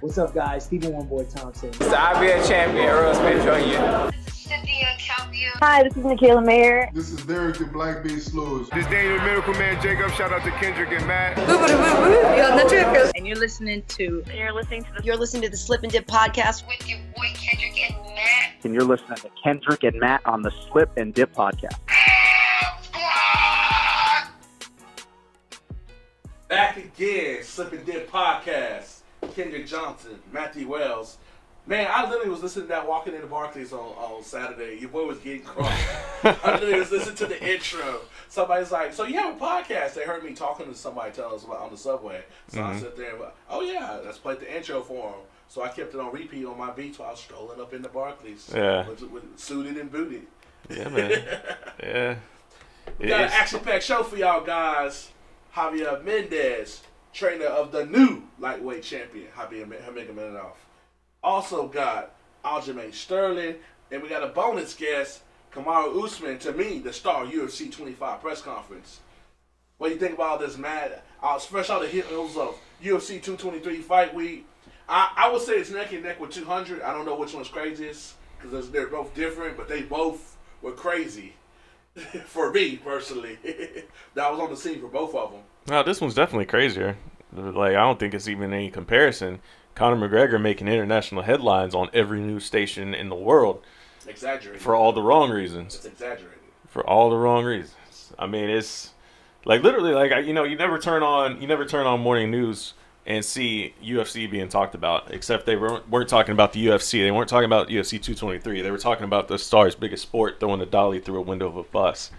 What's up, guys? Stephen One Boy Thompson. It's the Javier champion, Earl Smith Jr. Hi, this is Michaela Mayer. This is Derek the Black Beast Slows. This Daniel Miracle Man Jacob. Shout out to Kendrick and Matt. And you're listening to the Slip and Dip podcast with your boy Kendrick and Matt. And you're listening to Kendrick and Matt on the Slip and Dip podcast. Back again, Slip and Dip podcast. Kendrick Johnson, Matthew Wells. Man, I literally was listening to that walking into Barclays on Saturday. Your boy was getting crossed. I literally was listening to the intro. Somebody's like, "So you have a podcast?" They heard me talking to somebody telling us about on the subway. So I sit there and went, "Oh yeah, let's play the intro for them." So I kept it on repeat on my beats while I was strolling up into Barclays. Yeah. With suited and booted. Yeah, man. Yeah. We got an action-packed show for y'all guys. Javier Mendez, trainer of the new lightweight champion, Javier Mendez. Also got Aljamain Sterling, and we got a bonus guest, Kamaru Usman, to me, the star UFC 25 press conference. What do you think about all this, Matt? Fresh out the heels of UFC 223 fight week. I would say it's neck and neck with 200. I don't know which one's craziest, because they're both different, but they both were crazy. For me, personally. That was on the scene for both of them. No, this one's definitely crazier. Like, I don't think it's even any comparison. Conor McGregor making international headlines on every news station in the world. Exaggerated. For all the wrong reasons. It's exaggerated. For all the wrong reasons. I mean, it's like literally like, you never turn on morning news and see UFC being talked about, except they weren't talking about the UFC. They weren't talking about UFC 223. They were talking about the star's biggest sport, throwing a dolly through a window of a bus.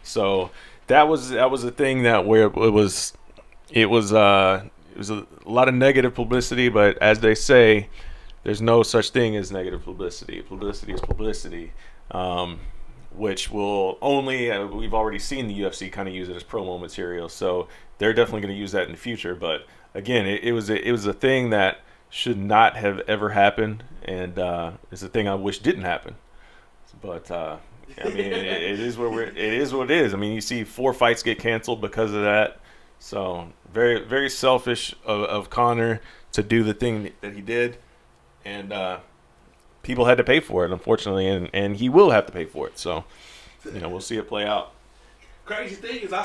So that was a thing that where it was a lot of negative publicity, but as they say, there's no such thing as negative publicity. Publicity is publicity, which will only we've already seen the UFC kind of use it as promo material. So they're definitely going to use that in the future, but. Again, it was a thing that should not have ever happened, and it's a thing I wish didn't happen. But I mean, it is what it is. I mean, you see 4 fights get canceled because of that. So very very selfish of Conor to do the thing that he did, and people had to pay for it, unfortunately, and he will have to pay for it. So we'll see it play out. Crazy thing is, I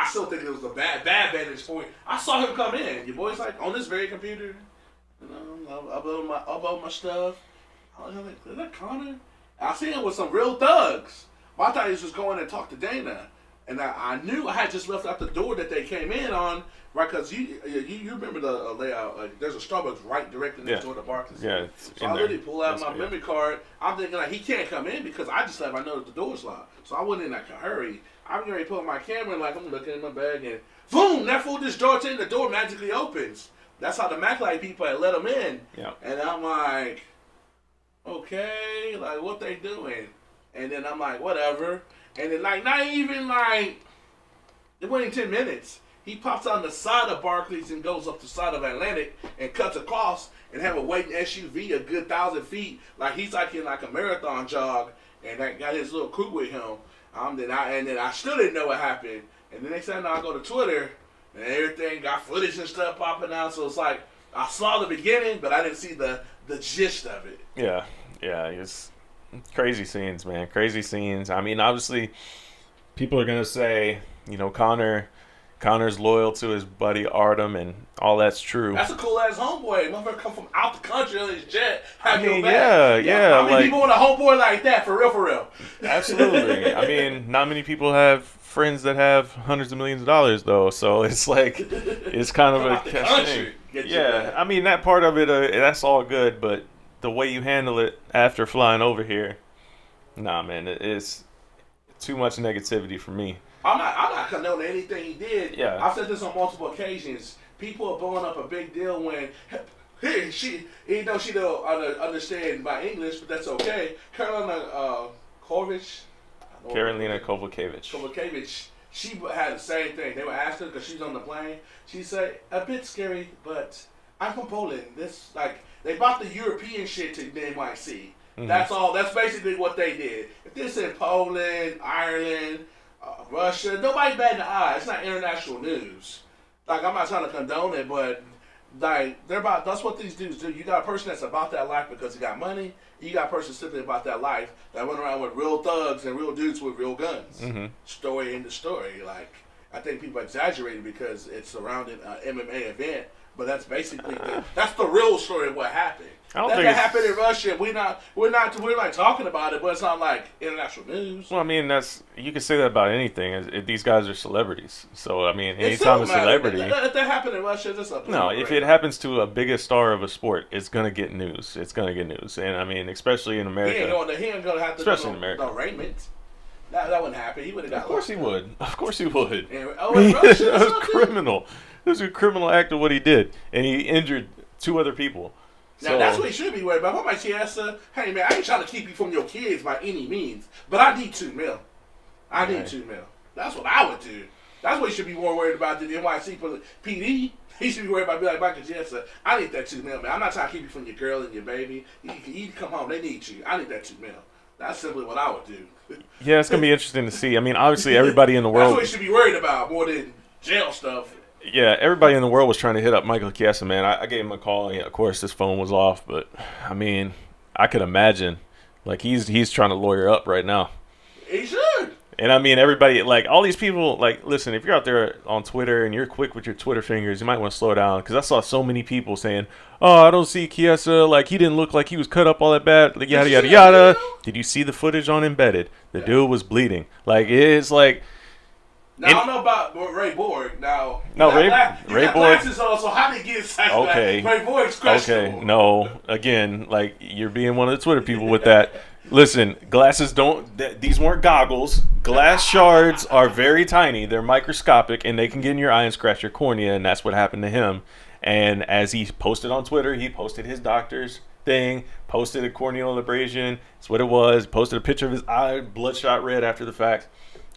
still think it was a bad vantage point. I saw him come in. Your boy's like on this very computer, upload my stuff. I was like, is that Conor? I seen him with some real thugs. Well, I thought he was just going and talk to Dana, and I knew I had just left out the door that they came in on, right? Because you remember the layout. Like, there's a Starbucks right directly next door to Barclays. Yeah. So I literally pull out my memory card. I'm thinking like he can't come in because I just left. I know that the door's locked, so I wasn't in like a hurry. I'm going to put my camera and I'm looking in my bag and boom, that fool just darts in, the door magically opens. That's how the MacLight people had let him in. Yeah. And I'm like, okay, like what they doing? And then I'm like, whatever. And then like not even like it wasn't 10 minutes. He pops on the side of Barclays and goes up the side of Atlantic and cuts across and have a waiting SUV a good 1,000 feet. Like he's like in like a marathon jog and that got his little crew with him. Then I still didn't know what happened. And the next time I go to Twitter and everything got footage and stuff popping out. So it's like I saw the beginning, but I didn't see the gist of it. Yeah, it's crazy scenes, man. Crazy scenes. I mean, obviously, people are gonna say, Conor's loyal to his buddy Artem, and all that's true. That's a cool ass homeboy. Motherfucker come from out the country on his jet. Yeah. How many people want a homeboy like that? For real. Absolutely. I mean, not many people have friends that have hundreds of millions of dollars, though. So it's like, it's kind of a thing. Yeah. I mean, that part of it, that's all good, but the way you handle it after flying over here, nah, man, it's too much negativity for me. I'm not condoning anything he did. Yeah. I've said this on multiple occasions. People are blowing up a big deal when even though she don't understand my English, but that's okay. Carolina Kovacevic, she had the same thing. They were asking her because she's on the plane. She said, a bit scary, but I'm from Poland. This they bought the European shit to the NYC. Mm-hmm. That's all. That's basically what they did. If this in Poland, Ireland, Russia, nobody bat an eye. It's not international news. Like, I'm not trying to condone it, but Like that's what these dudes do. You got a person that's about that life because he got money. You got a person simply about that life that went around with real thugs and real dudes with real guns. Mm-hmm. Story into story. Like, I think people exaggerate it because it's surrounding an MMA event, but that's basically that's the real story of what happened. That happened in Russia. We're not talking about it, but it's not like international news. Well, I mean, you can say that about anything. These guys are celebrities, so I mean, anytime a celebrity. If that happened in Russia, it's up. No, if it happens to a biggest star of a sport, it's gonna get news. It's gonna get news, and I mean, especially in America. He ain't gonna have to especially do in America. No arraignment. That wouldn't happen. He would have got. Of course he would. Of course he would. And, in Russia, that was criminal. It was a criminal act of what he did, and he injured 2 other people. Now, that's what he should be worried about. If I'm like, Chiesa, hey, man, I ain't trying to keep you from your kids by any means, but I need $2 million. I need $2 million. That's what I would do. That's what he should be more worried about than the NYC PD. He should be worried about, like Michael Chiesa, I need that $2 million, man. I'm not trying to keep you from your girl and your baby. You come home. They need you. I need that $2 million. That's simply what I would do. Yeah, it's going to be interesting to see. I mean, obviously, everybody in the world. That's what he should be worried about more than jail stuff. Yeah, everybody in the world was trying to hit up Michael Chiesa, man. I gave him a call. And, of course, his phone was off. But, I mean, I could imagine. Like, he's trying to lawyer up right now. He should. And, I mean, everybody, like, all these people, like, listen, if you're out there on Twitter and you're quick with your Twitter fingers, you might want to slow down. Because I saw so many people saying, oh, I don't see Chiesa. Like, he didn't look like he was cut up all that bad. Like, yada, yada, yada. Did you see the footage on Embedded? The dude was bleeding. Like, it's like... Now, I don't know about Ray Borg. Now, Ray Borg. Glasses on, so how did he get inside? Okay. Ray Borg's questionable. Okay. No. Again, like you're being one of the Twitter people with that. Listen, glasses these weren't goggles. Glass shards are very tiny. They're microscopic, and they can get in your eye and scratch your cornea, and that's what happened to him. And as he posted on Twitter, he posted his doctor's thing, posted a corneal abrasion. That's what it was. Posted a picture of his eye, bloodshot red after the fact.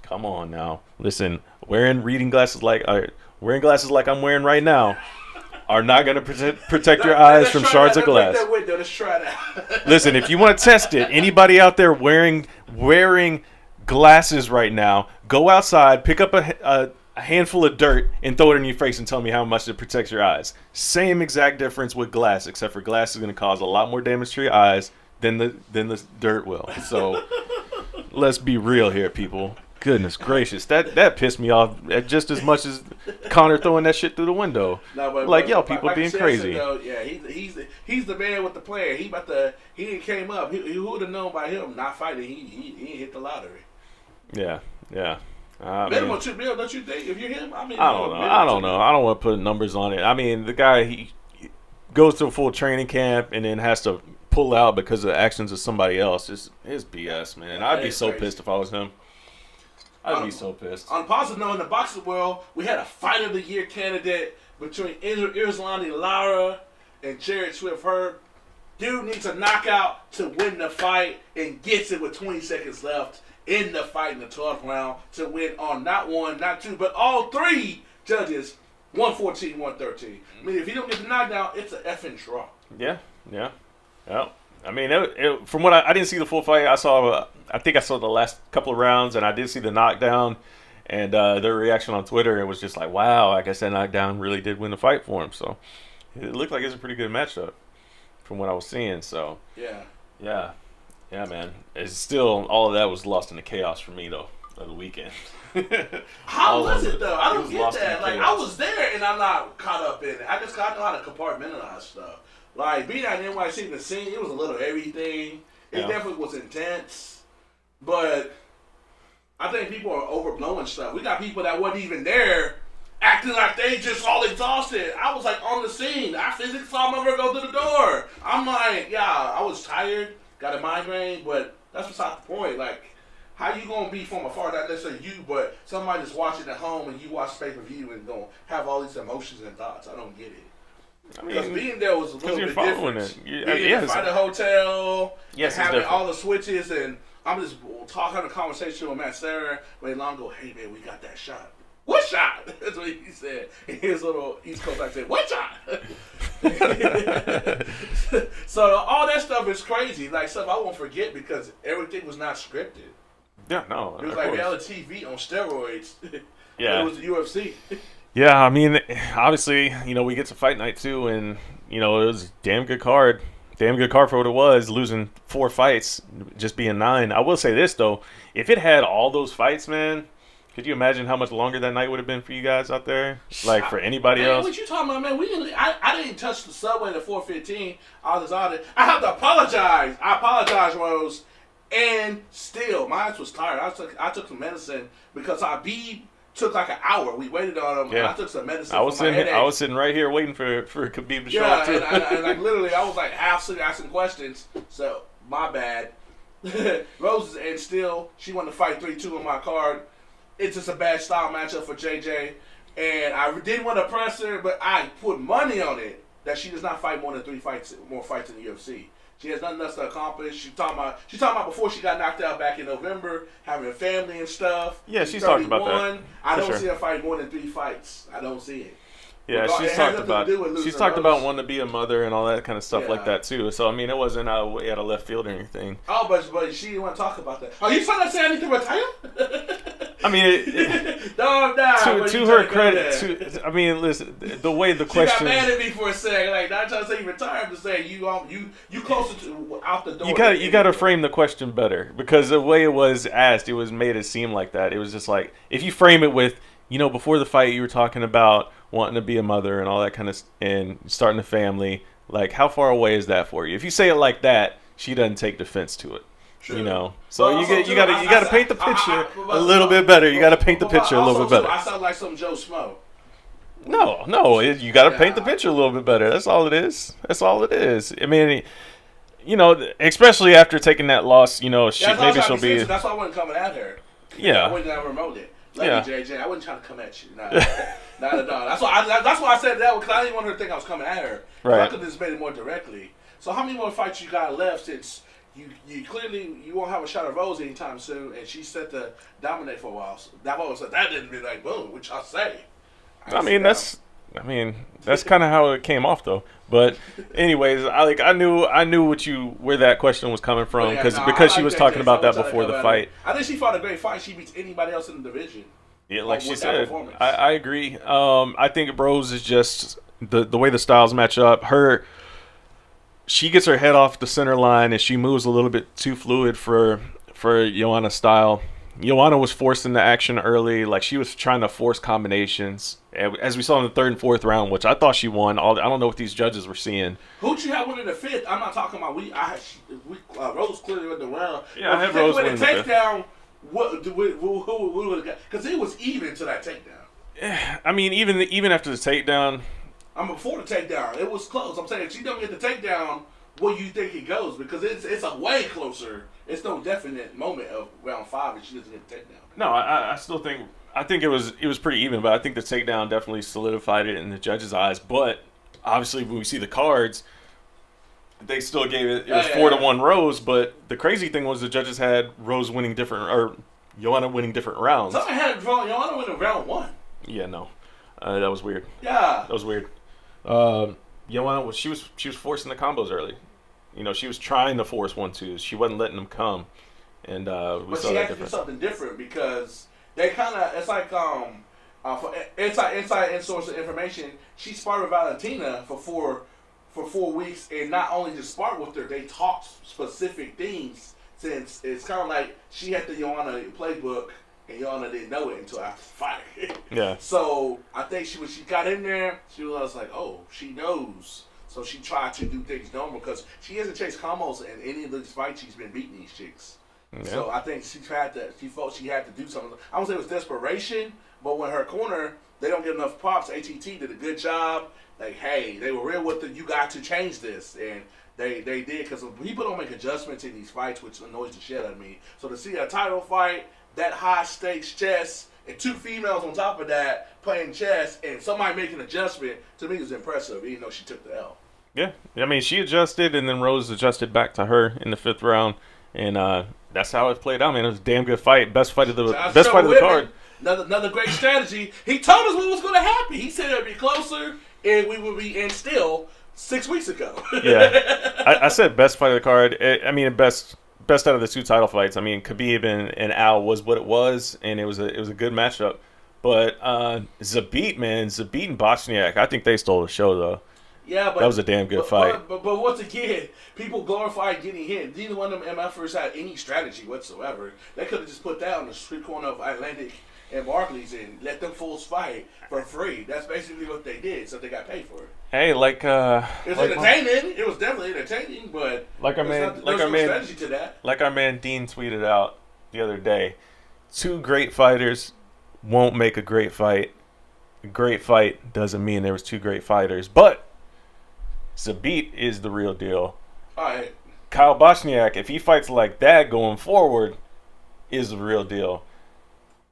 Come on now. Listen, wearing glasses like I'm wearing right now are not going to protect your eyes from shards of glass. Let's try that. Listen, if you want to test it, anybody out there wearing glasses right now, go outside, pick up a handful of dirt and throw it in your face and tell me how much it protects your eyes. Same exact difference with glass, except for glass is going to cause a lot more damage to your eyes than the dirt will. So let's be real here, people. Goodness gracious, that pissed me off just as much as Connor throwing that shit through the window. Y'all people being crazy. Though, yeah, he's the man with the player. He came up. Who would have known by him not fighting? He hit the lottery. Yeah. Minimum $2 million, don't you think? If you're him, I don't know. I don't want to put numbers on it. I mean, the guy he goes to a full training camp and then has to pull out because of the actions of somebody else. It's BS, man. I'd be so pissed if I was him. I'd be so pissed. On a positive note, in the boxing world, we had a Fight of the Year candidate between Irzlani Lara and Jared Swift-Hurd. Dude needs a knockout to win the fight and gets it with 20 seconds left in the fight in the 12th round to win on not one, not two, but all 3 judges, 114, 113. I mean, if you don't get the knockdown, it's an effing draw. Yeah. Well, I mean, from what I didn't see the full fight. I think I saw the last couple of rounds, and I did see the knockdown. And their reaction on Twitter, it was just like, wow, I guess that knockdown really did win the fight for him. So it looked like it was a pretty good matchup from what I was seeing. So yeah, man. It's still, all of that was lost in the chaos for me though of the weekend. How was it though? I don't get that. Like, I was there and I'm not caught up in it. I know how to compartmentalize stuff. Like, being at NYC in the scene, it was a little everything. It definitely was intense. But I think people are overblowing stuff. We got people that wasn't even there acting like they just all exhausted. I was like on the scene. I physically saw my mother go through the door. I'm like, yeah, I was tired, got a migraine, but that's beside the point. Like, how you gonna be from afar, not necessarily you, but somebody that's watching at home and you watch pay-per-view and gonna have all these emotions and thoughts? I don't get it. I mean, because being there was a little bit different. Being in the hotel, having all the switches, and I'm just having a conversation with Matt Serra. Ray Long go, hey man, we got that shot. What shot? That's what he said. And his little East Coast accent, what shot? So all that stuff is crazy. Like, stuff I won't forget because everything was not scripted. Yeah, no. It was like reality TV on steroids. Yeah. It was the UFC. Yeah, I mean, obviously, we get to fight night too, and it was a damn good card. Damn good card for what it was. Losing 4 fights, just being 9. I will say this though, if it had all those fights, man, could you imagine how much longer that night would have been for you guys out there? Like for anybody else? What you talking about, man? I didn't touch the subway at 4:15. All this. I have to apologize. I apologize, Rose. And still, mine was tired. I took some medicine because Habib took like an hour. We waited on him. Yeah. And I took some medicine. I was sitting right here waiting for Khabib to show up too. and like literally, I was like half sitting asking questions. So my bad. Rose and still, she wanted to fight 3-2 on my card. It's just a bad style matchup for JJ, and I didn't want to press her, but I put money on it that she does not fight more than 3 fights, more fights in the UFC. She has nothing else to accomplish. She's talking about before she got knocked out back in November, having a family and stuff. Yeah, she's talked about that. I don't see her fighting more than 3 fights. I don't see it. Yeah, she's talked about wanting to be a mother and all that kind of stuff like that too. So I mean, it wasn't out of left field or anything. Oh, but she didn't want to talk about that. Are you trying to say I need to retire? I mean, to her credit, I mean, listen, the way the question. She got mad at me for a second, like not trying to say retire, to say you closer to out the door. You got to frame the question better, because the way it was asked, it was made it seem like that. It was just like, if you frame it with, before the fight you were talking about wanting to be a mother and all that kind of, and starting a family, like how far away is that for you? If you say it like that, she doesn't take defense to it. True. So you got to paint the picture a little bit better. You got to paint the picture a little bit better. I sound like some Joe Schmo. No, you got to paint the picture a little bit better. That's all it is. I mean, especially after taking that loss, maybe she'll be. That's why I wasn't coming at her. Yeah. I wouldn't have remoted it. JJ, I wasn't trying to come at you. Not at all. That's why I said that, because I didn't want her to think I was coming at her. Right. I could have just made it more directly. So how many more fights you got left, since you clearly you won't have a shot at Rose anytime soon, and she's set to dominate for a while. So that didn't be like boom, which I say. That's kind of how it came off though. But anyways, I knew where that question was coming from, because she was talking about that before the fight. I think she fought a great fight. She beats anybody else in the division. Yeah, like she said. I agree. I think Rose is just the way the styles match up. She gets her head off the center line, and she moves a little bit too fluid for Joanna's style. Joanna was forced into action early. Like, she was trying to force combinations, as we saw in the 3rd and 4th round, which I thought she won. I don't know what these judges were seeing. Who'd you have winning the 5th? I'm not talking about Rose clearly won the round. Yeah, I had Rose winning the 5th. Takedown, who would have got? Because it was even to that takedown. I mean, even after the takedown. Before the takedown, it was close. I'm saying, if she don't get the takedown, where you think it goes? Because it's a way closer. It's no definite moment of round 5 if she doesn't get the takedown. No, I still think it was pretty even, but I think the takedown definitely solidified it in the judges' eyes. But obviously, when we see the cards, they still gave it. It was 4-1 Rose. But the crazy thing was the judges had Rose winning Joanna winning different rounds. Something had Joanna winning round 1. Yeah, no, that was weird. Yeah, that was weird. Joanna she was forcing the combos early. She was trying to force 1-2s. She wasn't letting them come, and we saw that difference. But she had to do something different, because they kind of, it's like for inside source of information. She sparred with Valentina for 4 weeks, and not only just sparred with her, they talked specific things. Since it's kind of like she had the Joanna playbook, and Joanna didn't know it until after the fight. Yeah. So I think she got in there, she was like, oh, she knows. So she tried to do things normal, because she hasn't chased combos in any of these fights. She's been beating these chicks. Yeah. So I think she felt she had to do something. I won't say it was desperation, but when her corner, they don't get enough props. ATT did a good job. Like, hey, they were real with it. You got to change this. And they did, because people don't make adjustments in these fights, which annoys the shit out of me. So to see a title fight, that high stakes chess, and 2 females on top of that playing chess, and somebody making an adjustment, to me was impressive, even though she took the L. Yeah, I mean, she adjusted, and then Rose adjusted back to her in the 5th round, and that's how it played out. Man, it was a damn good fight, best fight of the card. Another great strategy. He told us what was going to happen. He said it would be closer, and we would be in still 6 weeks ago. Yeah, I said best fight of the card. I mean, best out of the 2 title fights. I mean, Khabib and Al was what it was, and it was a good matchup. But Zabit, man, Zabit and Bosniak, I think they stole the show though. Yeah, but that was a damn good fight. But once again, people glorify getting hit. Neither one of them MFers had any strategy whatsoever. They could have just put that on the street corner of Atlantic and Barclays and let them fools fight for free. That's basically what they did, so they got paid for it. Hey, it was entertaining. It was definitely entertaining, but there's no strategy to that. Like our man Dean tweeted out the other day, 2 great fighters won't make a great fight. A great fight doesn't mean there was 2 great fighters, but Zabit is the real deal. All right. Kyle Bosniak, if he fights like that going forward, is the real deal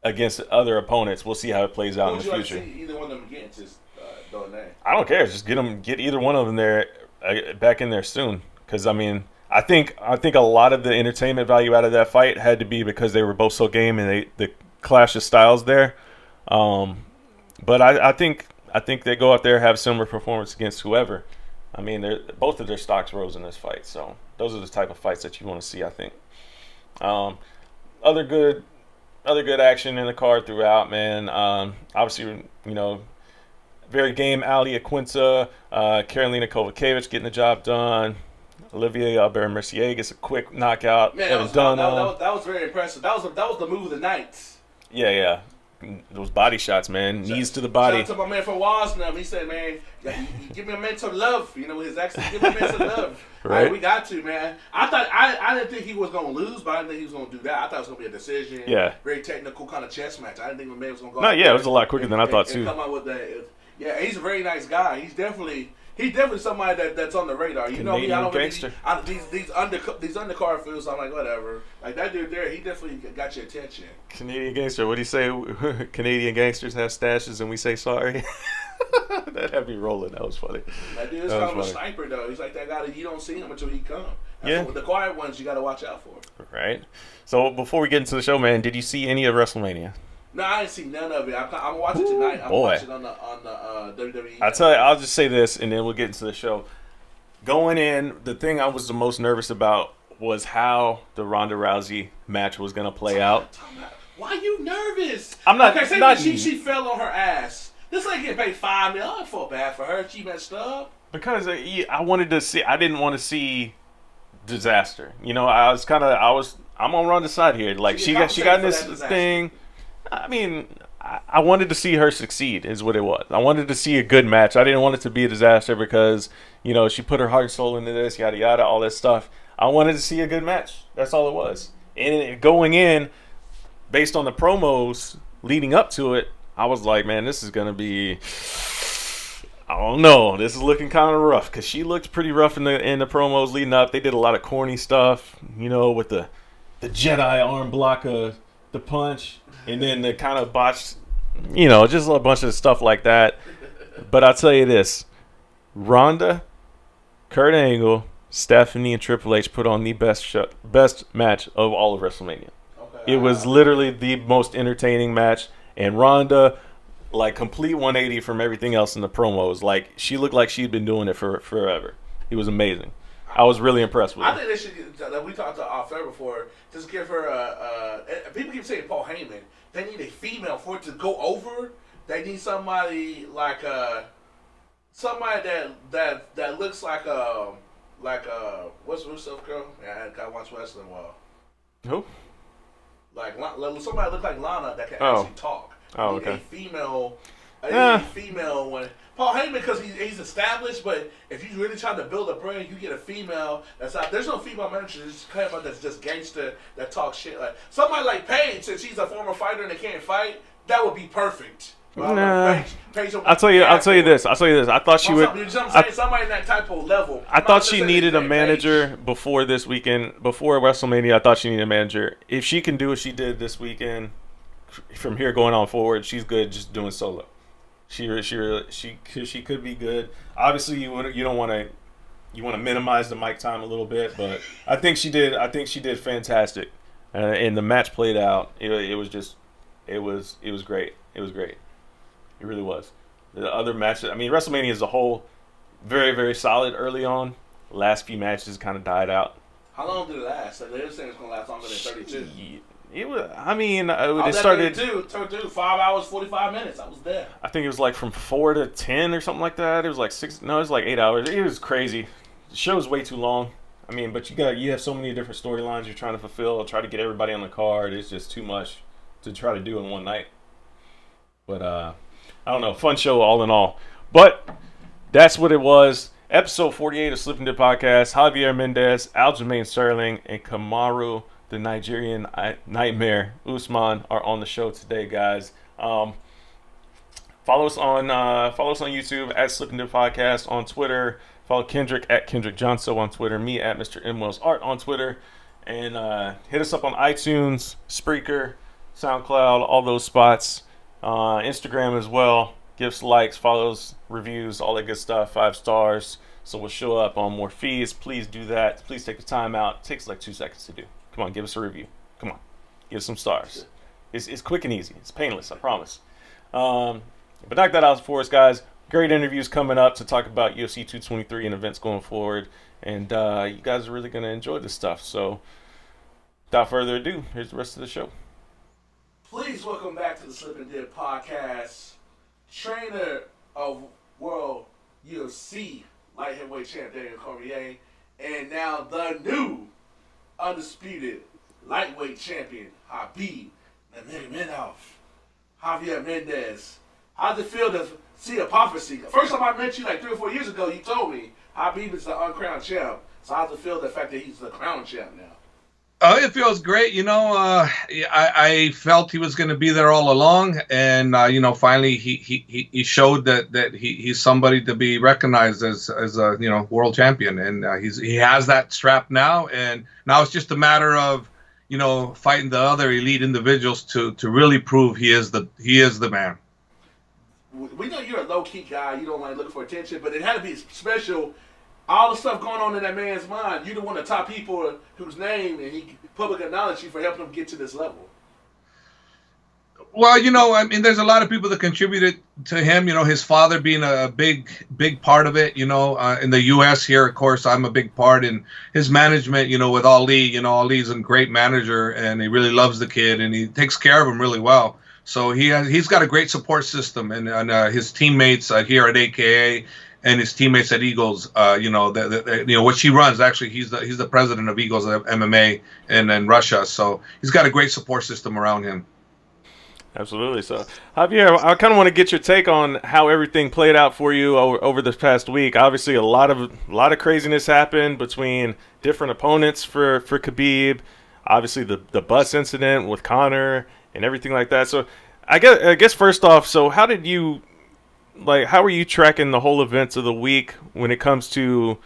against other opponents. We'll see how it plays out in the future. Like to see either one of them against is Donay. I don't care. Just get either one of them there back in there soon. Because I mean, I think a lot of the entertainment value out of that fight had to be because they were both so game and the clash of styles there. But I think they go out there have similar performance against whoever. I mean, both of their stocks rose in this fight, so those are the type of fights that you want to see, I think. Other good action in the card throughout, man. Obviously, very game Ali Aquinta, Karolina Kovacevic getting the job done. Olivier Albert-Mercier gets a quick knockout. Man, that was very impressive. That was the move of the night. Yeah. Those body shots, man. Knees to the body. Shout out to my man from Wasnam. He said, man, you give me a mental love. His accent, give me a mental love. Right. We got to, man. I didn't think he was going to lose, but I didn't think he was going to do that. I thought it was going to be a decision. Yeah. Very technical kind of chess match. I didn't think my man was going to go No, yeah, it was a lot quicker than I thought, too. Come out with that. Yeah, he's a very nice guy. He's definitely somebody that's on the radar. You know me, I don't gangster. These undercard fields, I'm like, whatever. Like that dude there, he definitely got your attention. Canadian gangster. What do you say? Canadian gangsters have stashes and we say sorry. That had me rolling. That was funny. That dude is kind of a sniper though. He's like that guy that you don't see him until he comes. The quiet ones you got to watch out for. Right. So before we get into the show, man, did you see any of WrestleMania? No, I didn't see none of it. I'm gonna watch it tonight. I'm gonna watch it on the WWE. I'll tell you. I'll just say this, and then we'll get into the show. Going in, the thing I was the most nervous about was how the Ronda Rousey match was gonna play out. Why are you nervous? I'm not. Okay, not she fell on her ass. This lady getting paid $5 million. I feel bad for her. She messed up. Because I wanted to see. I didn't want to see disaster. I'm on Ronda's side here. Like she got in this thing. I mean, I wanted to see her succeed is what it was. I wanted to see a good match. I didn't want it to be a disaster because, she put her heart and soul into this, yada, yada, all this stuff. I wanted to see a good match. That's all it was. And going in, based on the promos leading up to it, I was like, man, this is going to be, I don't know. This is looking kind of rough because she looked pretty rough in the promos leading up. They did a lot of corny stuff, with the Jedi arm block the punch. And then the kind of botched, just a bunch of stuff like that. But I'll tell you this. Ronda, Kurt Angle, Stephanie, and Triple H put on the best match of all of WrestleMania. Okay. It was literally the most entertaining match. And Ronda, complete 180 from everything else in the promos. She looked like she'd been doing it for forever. It was amazing. I was really impressed with her. I think they should, we talked to off air before, just give her people keep saying Paul Heyman. They need a female for it to go over. They need somebody somebody that looks like what's Rusev girl? Yeah, I watch wrestling a while. Who? Somebody look like Lana that can actually talk. Oh, okay. A female one. Paul Heyman, because he's established, but if you really trying to build a brand, you get a female that's out. There's no female manager that's just gangster that talks shit. Like somebody like Paige, since she's a former fighter and they can't fight, that would be perfect. Nah. I'll tell you this. I thought she would. Somebody in that type of level. I thought she needed a manager before this weekend, before WrestleMania. I thought she needed a manager. If she can do what she did this weekend, from here going on forward, she's good just doing solo. She could be good. Obviously, you want to minimize the mic time a little bit, but I think she did fantastic, and the match played out. It was great. It was great. It really was. The other matches, WrestleMania as a whole, very, very solid early on. The last few matches kind of died out. How long did it last? They're saying it's going to last longer than 32. It was. I mean, I it started. Turned 5 hours 45 minutes. I was there. I think it was like from 4 to 10 or something like that. It was like 6. No, it was like 8 hours. It was crazy. The show was way too long. I mean, but you have so many different storylines you're trying to fulfill. Try to get everybody on the card. It's just too much to try to do in one night. But I don't know. Fun show all in all. But that's what it was. Episode 48 of Slip and Dip Podcast. Javier Mendez, Aljamain Sterling, and Kamaru, the Nigerian Nightmare, Usman, are on the show today, guys. Follow us on YouTube at Slip and Dip Podcast, on Twitter. Follow Kendrick at Kendrick Johnson on Twitter. Me at Mr. M. Wells Art on Twitter. And hit us up on iTunes, Spreaker, SoundCloud, all those spots. Instagram as well. Give us likes, follows, reviews, all that good stuff. 5 stars. So we'll show up on more feeds. Please do that. Please take the time out. It takes like 2 seconds to do. Come on, give us a review. Come on. Give us some stars. It's quick and easy. It's painless, I promise. But knock that out for us, guys. Great interviews coming up to talk about UFC 223 and events going forward. And you guys are really going to enjoy this stuff. So without further ado, here's the rest of the show. Please welcome back to the Slip and Dip Podcast, trainer of World UFC light heavyweight champ Daniel Cormier, and now the new undisputed lightweight champion Khabib Nurmagomedov, Javier Mendez. How's it feel to see a prophecy? First time I met you like 3 or 4 years ago, you told me Khabib is the uncrowned champ. So how's it feel the fact that he's the crowned champ now? Oh, it feels great. I felt he was going to be there all along, and finally he showed that he's somebody to be recognized as a world champion, and he has that strap now, and now it's just a matter of fighting the other elite individuals to really prove he is the man. We know you're a low key guy. You don't like looking for attention, but it had to be special. All the stuff going on in that man's mind, you're the one of the top people whose name and he public acknowledged you for helping him get to this level. Well, there's a lot of people that contributed to him. His father being a big part of it. In the U.S. here, of course, I'm a big part in his management. With Ali. Ali's a great manager, and he really loves the kid, and he takes care of him really well. So he's got a great support system, and his teammates here at AKA. And his teammates at Eagles, what she runs. Actually, he's the president of Eagles MMA in Russia. So he's got a great support system around him. Absolutely. So, Javier, I kind of want to get your take on how everything played out for you over this past week. Obviously, a lot of craziness happened between different opponents for Khabib. Obviously, the bus incident with Conor and everything like that. So, I guess first off, so how did you? How are you tracking the whole events of the week when it comes to,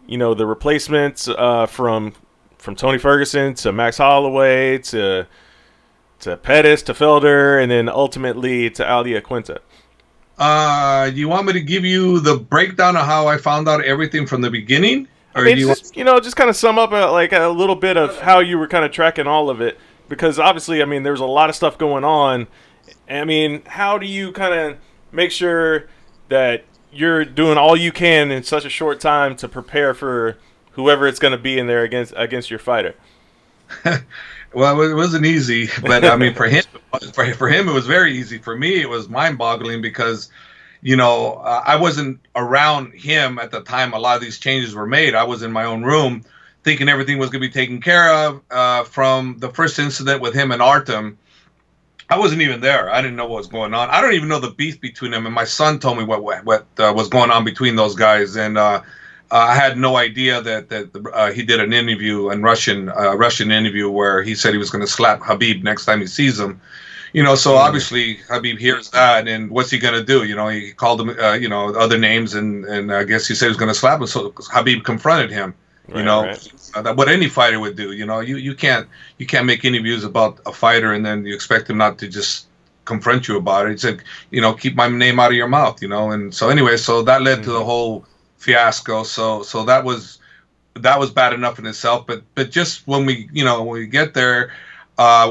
the replacements from Tony Ferguson to Max Holloway to Pettis to Felder and then ultimately to Ali Aquinta? Do you want me to give you the breakdown of how I found out everything from the beginning? Or just kind of sum up a little bit of how you were kind of tracking all of it, because obviously, there's a lot of stuff going on. How do you kind of make sure that you're doing all you can in such a short time to prepare for whoever it's going to be in there against your fighter? Well, it wasn't easy, but for him, it was very easy. For me, it was mind-boggling because, I wasn't around him at the time a lot of these changes were made. I was in my own room thinking everything was going to be taken care of from the first incident with him and Artem. I wasn't even there. I didn't know what was going on. I don't even know the beef between them. And my son told me what was going on between those guys. And I had no idea that he did an interview, a Russian interview, where he said he was going to slap Khabib next time he sees him. So obviously Khabib hears that, and what's he going to do? He called him, other names, and I guess he said he was going to slap him. So Khabib confronted him. What any fighter would do. You can't make interviews about a fighter and then you expect him not to just confront you about it. He said, keep my name out of your mouth, and so anyway, so that led to the whole fiasco. So that was bad enough in itself. But just when we get there,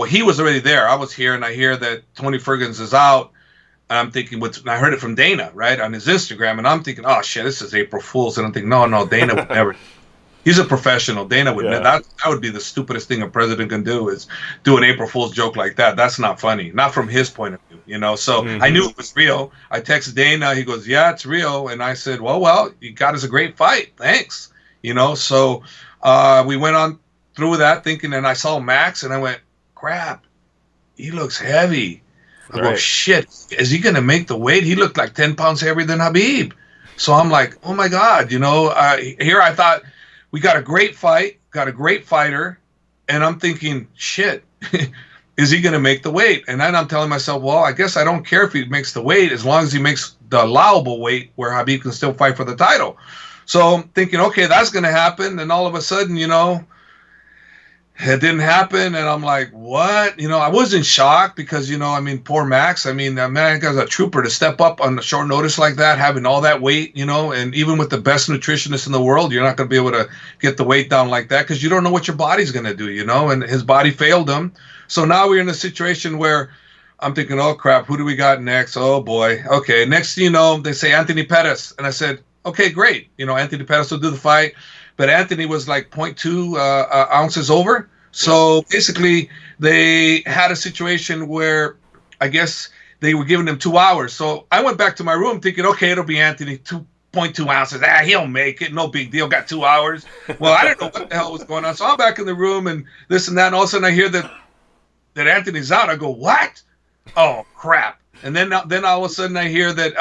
he was already there. I was here, and I hear that Tony Ferguson is out. And I'm thinking, I heard it from Dana, right, on his Instagram, and I'm thinking, oh shit, this is April Fool's, and I'm thinking, no, Dana would never. He's a professional. Dana would Yeah. that would be the stupidest thing a president can do is do an April Fool's joke like that. That's not funny, not from his point of view, you know. So I knew it was real. I texted Dana. He goes, "Yeah, it's real." And I said, "Well, you got us a great fight. Thanks." You know. So we went on through that thinking, and I saw Max, and I went, "Crap, he looks heavy." I go, "Shit, is he gonna make the weight?" He looked like 10 pounds heavier than Khabib. So I'm like, "Oh my God," you know. Here I thought. We got a great fight, got a great fighter, and I'm thinking, shit, is he going to make the weight? And then I'm telling myself, well, I guess I don't care if he makes the weight as long as he makes the allowable weight where Khabib can still fight for the title. So I'm thinking, okay, that's going to happen. And all of a sudden, you know, it didn't happen. And I'm like, what? You know, I was in shock because, you know, I mean, poor Max. I mean, that man guy's a trooper to step up on the short notice like that, having all that weight, you know, and even with the best nutritionist in the world, you're not going to be able to get the weight down like that because you don't know what your body's going to do, you know, and his body failed him. So now we're in a situation where I'm thinking, oh, crap, who do we got next? Oh, boy. Okay, next, you know, they say Anthony Pettis. And I said, okay, great. You know, Anthony Pettis will do the fight. But Anthony was like 0.2 ounces over. So basically, they had a situation where I guess they were giving him 2 hours. So I went back to my room thinking, okay, it'll be Anthony, 2.2 ounces. He'll make it. No big deal. Got 2 hours. Well, I didn't know what the hell was going on. So I'm back in the room and this and that. And all of a sudden I hear that Anthony's out. I go, what? Oh, crap. And then all of a sudden I hear that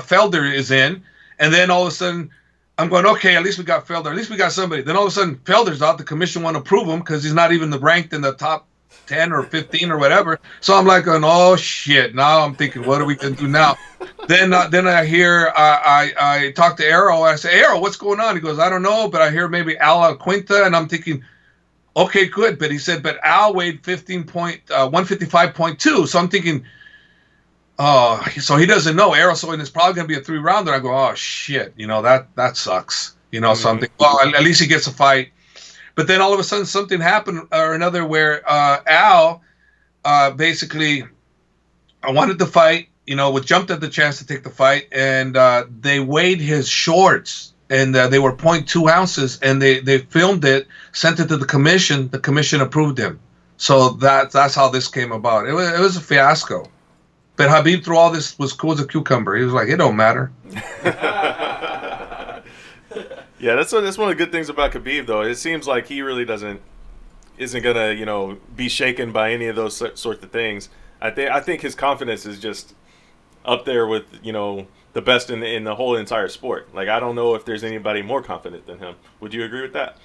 Felder is in. And then all of a sudden I'm going, okay, at least we got Felder. At least we got somebody. Then all of a sudden, Felder's out. The commission won't approve him because he's not even ranked in the top 10 or 15 or whatever. So I'm like, going, oh, shit. Now I'm thinking, what are we going to do now? Then I hear, I talk to Arrow. I say, Arrow, what's going on? He goes, I don't know, but I hear maybe Al Quinta. And I'm thinking, okay, good. But he said, but Al weighed 155.2. So I'm thinking, oh, so he doesn't know. Arrow, so it's probably going to be a 3-rounder. I go, oh, shit. You know, that sucks. You know, so I'm thinking, well, at least he gets a fight. But then all of a sudden something happened or another where Al basically I wanted to fight, you know, jumped at the chance to take the fight. And they weighed his shorts. And they were 0.2 ounces. And they filmed it, sent it to the commission. The commission approved him. So that's how this came about. It was a fiasco. But Khabib, through all this, was cool as a cucumber. He was like, it don't matter. Yeah, that's one of the good things about Khabib, though. It seems like he really isn't gonna, you know, be shaken by any of those sorts of things. I think his confidence is just up there with, you know, the best in the whole entire sport. Like, I don't know if there's anybody more confident than him. Would you agree with that?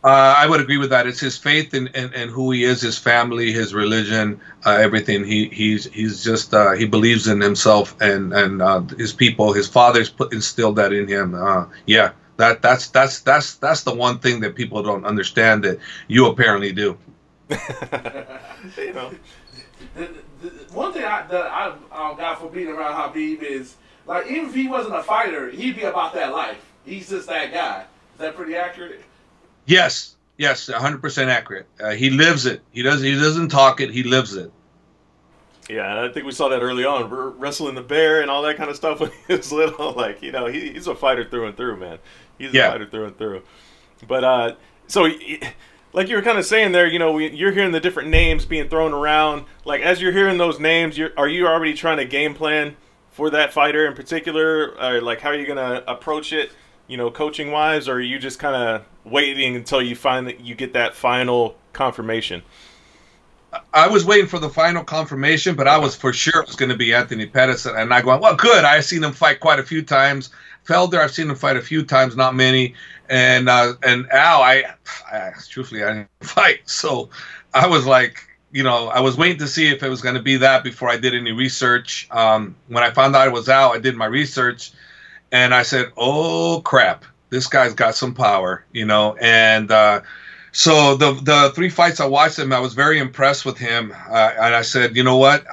I would agree with that. It's his faith and who he is, his family, his religion, everything. He's just he believes in himself and his people. His father's instilled that in him. Yeah, that's the one thing that people don't understand that you apparently do. You know, the one thing that I got for being around Khabib is, like, even if he wasn't a fighter, he'd be about that life. He's just that guy. Is that pretty accurate? Yes, 100% accurate. He lives it. He doesn't talk it. He lives it. Yeah, and I think we saw that early on, wrestling the bear and all that kind of stuff when he was little. Like, you know, he's a fighter through and through, man. He's a fighter through and through. But so, like you were kind of saying there, you know, you're hearing the different names being thrown around. Like, as you're hearing those names, are you already trying to game plan for that fighter in particular? Or, like, how are you going to approach it? You know, coaching wise, or are you just kind of waiting until you find that you get that final confirmation? I was waiting for the final confirmation, but I was for sure it was going to be Anthony Pettis, and I go, well, good. I've seen him fight quite a few times. Felder, I've seen him fight a few times, not many. And Al, I truthfully, I didn't fight. So I was like, you know, I was waiting to see if it was going to be that before I did any research. When I found out it was Al, I did my research. And I said, oh, crap, this guy's got some power, you know. And so the 3 fights I watched him, I was very impressed with him. And I said, you know what,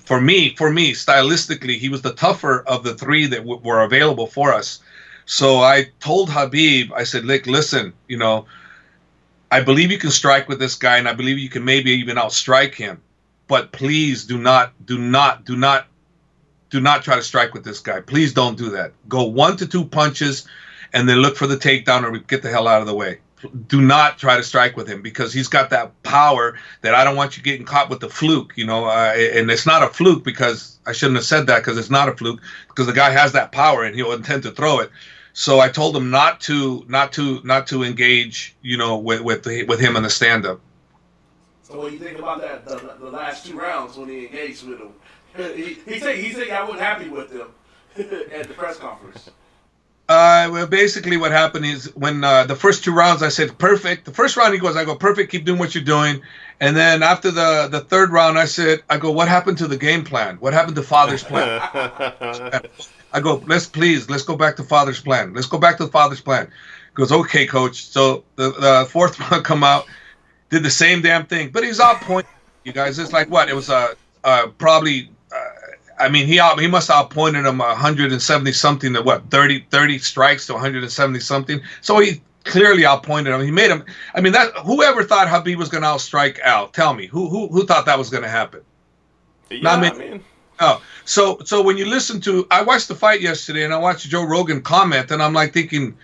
for me, stylistically, he was the tougher of the 3 that were available for us. So I told Khabib, I said, listen, you know, I believe you can strike with this guy, and I believe you can maybe even outstrike him. But please do not try to strike with this guy. Please don't do that. Go 1 to 2 punches. and then look for the takedown or get the hell out of the way. Do not try to strike with him because he's got that power that I don't want you getting caught with the fluke, and it's not a fluke because I shouldn't have said that because it's not a fluke because the guy has that power and he'll intend to throw it. So I told him not to engage, with him in the stand-up. So what do you think about that? The last 2 rounds when he engaged with him, he said I wasn't happy with him at the press conference. Well, basically what happened is when the first 2 rounds I said perfect. The first round I go perfect, keep doing what you're doing. And then after the third round I go, what happened to the game plan? What happened to Father's plan? I go, let's go back to Father's plan. Let's go back to the Father's plan. He goes, okay, coach. So the fourth round come out, did the same damn thing, but he's off point. You guys, it's like what? It was probably. He must have outpointed him 170 something to what 30 strikes to 170 something. So he clearly outpointed him. He made him. Whoever thought Khabib was going to outstrike Al? Tell me who thought that was going to happen? Yeah, No. So when you listen to, I watched the fight yesterday and I watched Joe Rogan comment and I'm like thinking,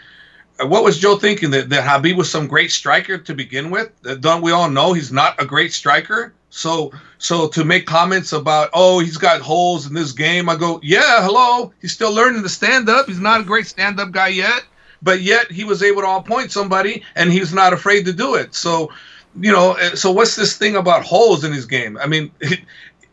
what was Joe thinking that Khabib was some great striker to begin with? Don't we all know he's not a great striker? So to make comments about, he's got holes in this game, I go, yeah, hello, he's still learning to stand up. He's not a great stand up guy yet, but yet he was able to outpoint somebody and he's not afraid to do it. So, so what's this thing about holes in his game? I mean,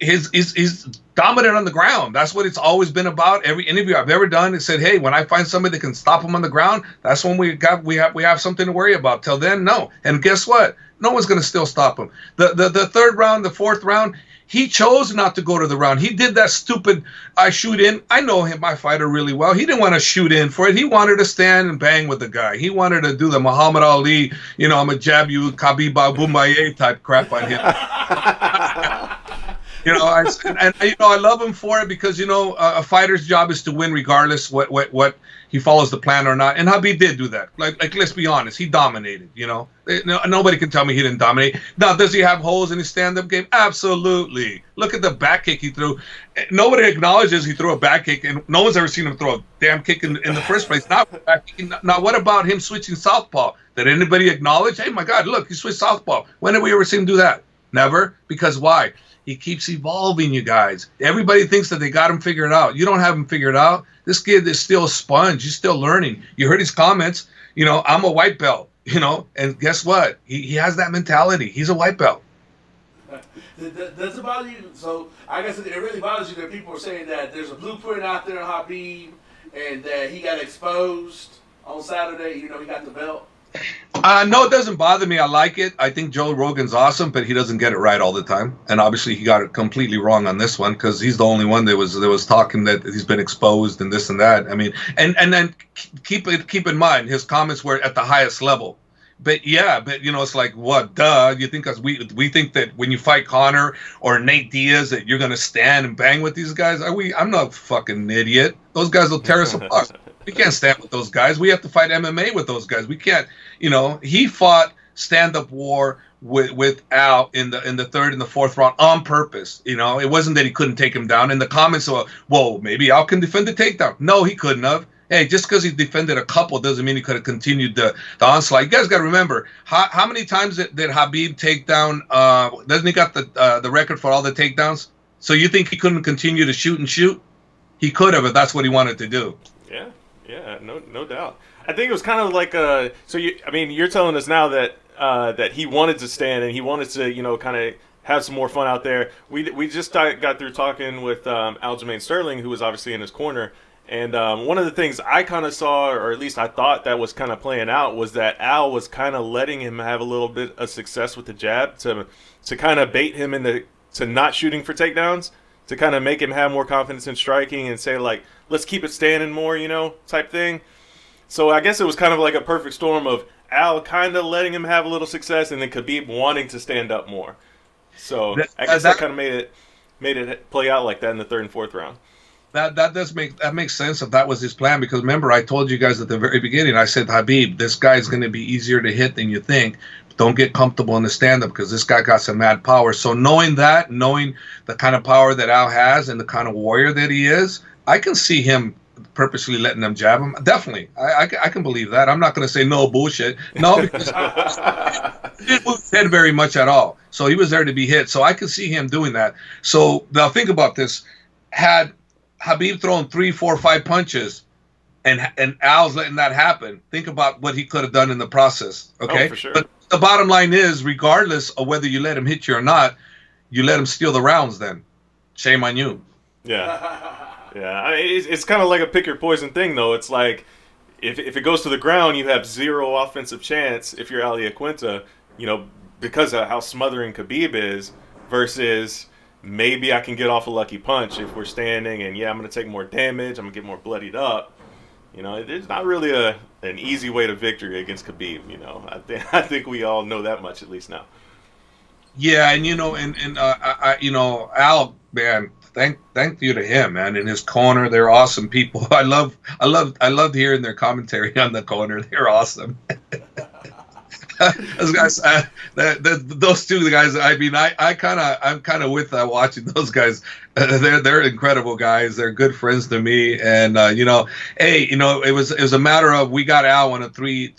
he's dominant on the ground. That's what it's always been about. Every interview I've ever done, it said, hey, when I find somebody that can stop him on the ground, that's when we have something to worry about. Till then, no. And guess what? No one's going to still stop him. The third round, the fourth round, he chose not to go to the round. He did that stupid, I shoot in. I know him, my fighter, really well. He didn't want to shoot in for it. He wanted to stand and bang with the guy. He wanted to do the Muhammad Ali, I'm a jab you, Khabib Boumaier type crap on him. I love him for it because, a fighter's job is to win regardless what he follows the plan or not. And Khabib did do that. Like let's be honest, he dominated, Nobody can tell me he didn't dominate. Now, does he have holes in his stand-up game? Absolutely. Look at the back kick he threw. Nobody acknowledges he threw a back kick, and no one's ever seen him throw a damn kick in the first place. Now, what about him switching southpaw? Did anybody acknowledge, hey, my God, look, he switched southpaw. When did we ever see him do that? Never. Because why? He keeps evolving, you guys. Everybody thinks that they got him figured out. You don't have him figured out. This kid is still a sponge. He's still learning. You heard his comments. I'm a white belt, and guess what? He has that mentality. He's a white belt. Does it bother you? So I guess it really bothers you that people are saying that there's a blueprint out there on Khabib and that he got exposed on Saturday. He got the belt. No, it doesn't bother me. I like it. I think Joe Rogan's awesome, but he doesn't get it right all the time. And obviously, he got it completely wrong on this one because he's the only one that was talking that he's been exposed and this and that. I mean, and then keep in mind his comments were at the highest level. But yeah, it's like what? Duh! You think we think that when you fight Conor or Nate Diaz that you're gonna stand and bang with these guys? I'm not a fucking idiot. Those guys will tear us apart. We can't stand with those guys. We have to fight MMA with those guys. We can't, he fought stand-up war with Al in the third and the fourth round on purpose. It wasn't that he couldn't take him down. In the comments, maybe Al can defend the takedown. No, he couldn't have. Hey, just because he defended a couple doesn't mean he could have continued the onslaught. You guys got to remember, how many times did Khabib take down, doesn't he got the record for all the takedowns? So you think he couldn't continue to shoot and shoot? He could have if that's what he wanted to do. Yeah, no doubt. I think it was kind of like you're telling us now that that he wanted to stand and he wanted to kind of have some more fun out there. We just got through talking with Aljamain Sterling, who was obviously in his corner, and one of the things I kind of saw, or at least I thought that was kind of playing out, was that Al was kind of letting him have a little bit of success with the jab to kind of bait him into not shooting for takedowns, to kind of make him have more confidence in striking and say, like, let's keep it standing more, type thing. So I guess it was kind of like a perfect storm of Al kind of letting him have a little success and then Khabib wanting to stand up more. So I guess that kind of made it play out like that in the third and fourth round. That makes sense if that was his plan, because remember I told you guys at the very beginning, I said, Khabib, this guy's going to be easier to hit than you think. Don't get comfortable in the stand-up because this guy got some mad power. So knowing the kind of power that Al has and the kind of warrior that he is, I can see him purposely letting them jab him? Definitely, I can believe that. I'm not going to say no bullshit. No, because he didn't move his head very much at all. So he was there to be hit. So I can see him doing that. So now think about this: had Khabib thrown 3, 4, 5 punches, and Al's letting that happen, think about what he could have done in the process. Okay, for sure. But the bottom line is, regardless of whether you let him hit you or not, you let him steal the rounds. Then, shame on you. Yeah. Yeah, I mean, it's kind of like a pick your poison thing, though. It's like if it goes to the ground, you have zero offensive chance if you're Ali Aquinta, because of how smothering Khabib is, versus maybe I can get off a lucky punch if we're standing, and I'm going to take more damage, I'm going to get more bloodied up. There's not really an easy way to victory against Khabib. I think we all know that much at least now. Yeah, and Al, man. Thank you to him, man. In his corner, they're awesome people. I loved hearing their commentary on the corner. They're awesome. Those guys, those two guys. I mean, I'm kind of with watching those guys. They're incredible guys. They're good friends to me, and it was a matter of we got Al on a three.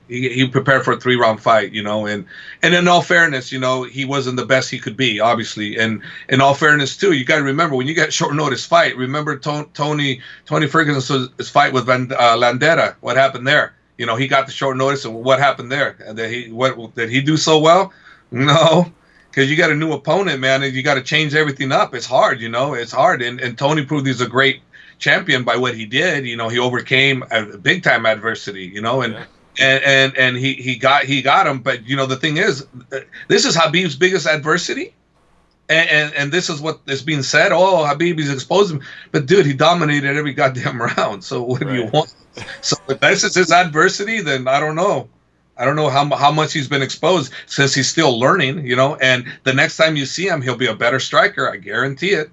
He prepared for a 3-round fight, and in all fairness, he wasn't the best he could be, obviously, and in all fairness too, you got to remember when you get short notice fight. Remember Tony Ferguson's fight with Landera. What happened there? He got the short notice, and what happened there? Did he do so well? No, because you got a new opponent, man, and you got to change everything up. It's hard, it's hard. And Tony proved he's a great champion by what he did. He overcame a big time adversity, and he got him. But the thing is, this is Khabib's biggest adversity. And this is what is being said. Oh, Khabib, he's exposed him. But dude, he dominated every goddamn round. So what do you want? So if this is his adversity, then I don't know. I don't know how much he's been exposed since he's still learning, And the next time you see him, he'll be a better striker. I guarantee it.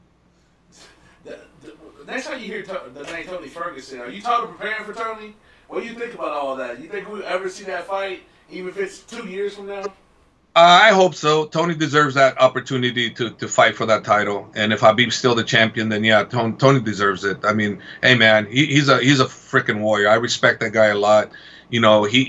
The next time you hear the name Tony Ferguson, are you talking preparing for Tony? What do you think about all that? You think we'll ever see that fight, even if it's 2 years from now? I hope so. Tony deserves that opportunity to fight for that title, and if Khabib's still the champion, then Tony deserves it. I mean, hey man, he's a freaking warrior. I respect that guy a lot. He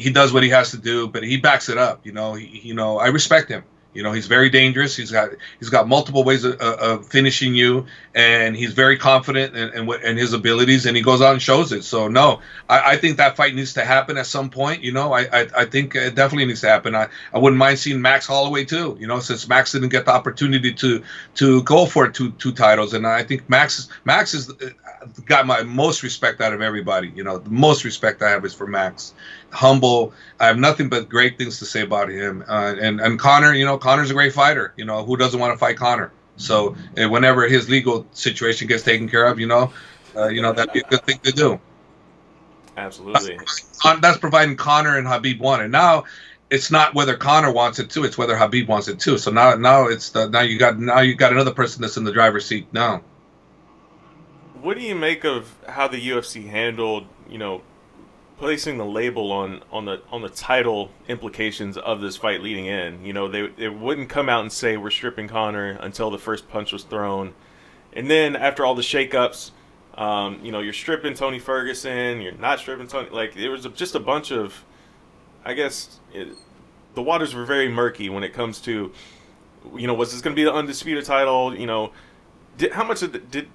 does what he has to do, but he backs it up. I respect him. He's very dangerous. He's got multiple ways of finishing you, and he's very confident in his abilities, and he goes out and shows it. So no, I think that fight needs to happen at some point. I think it definitely needs to happen. I wouldn't mind seeing Max Holloway too. Since Max didn't get the opportunity to go for two titles, and I think Max has got my most respect out of everybody. The most respect I have is for Max. Humble. I have nothing but great things to say about him. And Conor, Conor's a great fighter. Who doesn't want to fight Conor? So whenever his legal situation gets taken care of, that'd be a good thing to do. Absolutely. That's providing Conor and Khabib want it. Now it's not whether Conor wants it too; it's whether Khabib wants it too. So now you got another person that's in the driver's seat now. What do you make of how the UFC handled, placing the label on the title implications of this fight leading in? They wouldn't come out and say we're stripping Conor until the first punch was thrown, and then after all the shakeups, you're stripping Tony Ferguson, you're not stripping Tony. Like there was just a bunch of, I guess, the waters were very murky when it comes to, was this going to be the undisputed title? How much did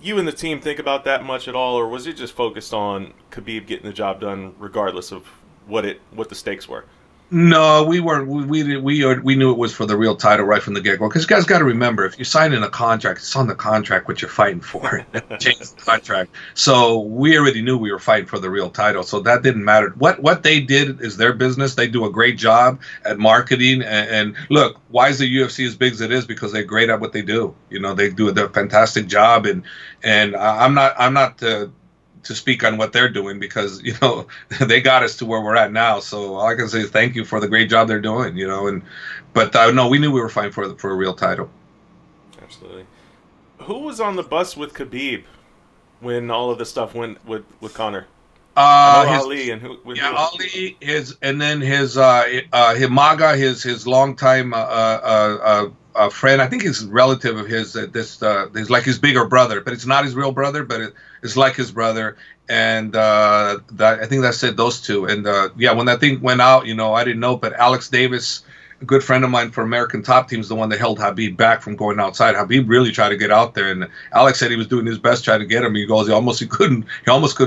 you and the team think about that much at all, or was it just focused on Khabib getting the job done regardless of what the stakes were? No, we weren't. We knew it was for the real title right from the get-go. Because you guys got to remember, if you're signing a contract, it's on the contract what you're fighting for. Change the contract. So we already knew we were fighting for the real title. So that didn't matter. What they did is their business. They do a great job at marketing. And look, why is the UFC as big as it is? Because they're great at what they do. They do a fantastic job. And I'm not to speak on what they're doing because they got us to where we're at now. So all I can say is thank you for the great job they're doing. But no, we knew we were fighting for a real title. Absolutely. Who was on the bus with Khabib when all of this stuff went with Conor? Ali and who? Ali, his Himaga, his longtime friend. I think he's a relative of his. He's like his bigger brother, but it's not his real brother, but it's like his brother. And I think that said those two. And yeah, when that thing went out, I didn't know, but Alex Davis, a good friend of mine for American Top Team, is the one that held Habib back from going outside. Habib really tried to get out there, and Alex said he was doing his best trying to get him. He goes, he almost couldn't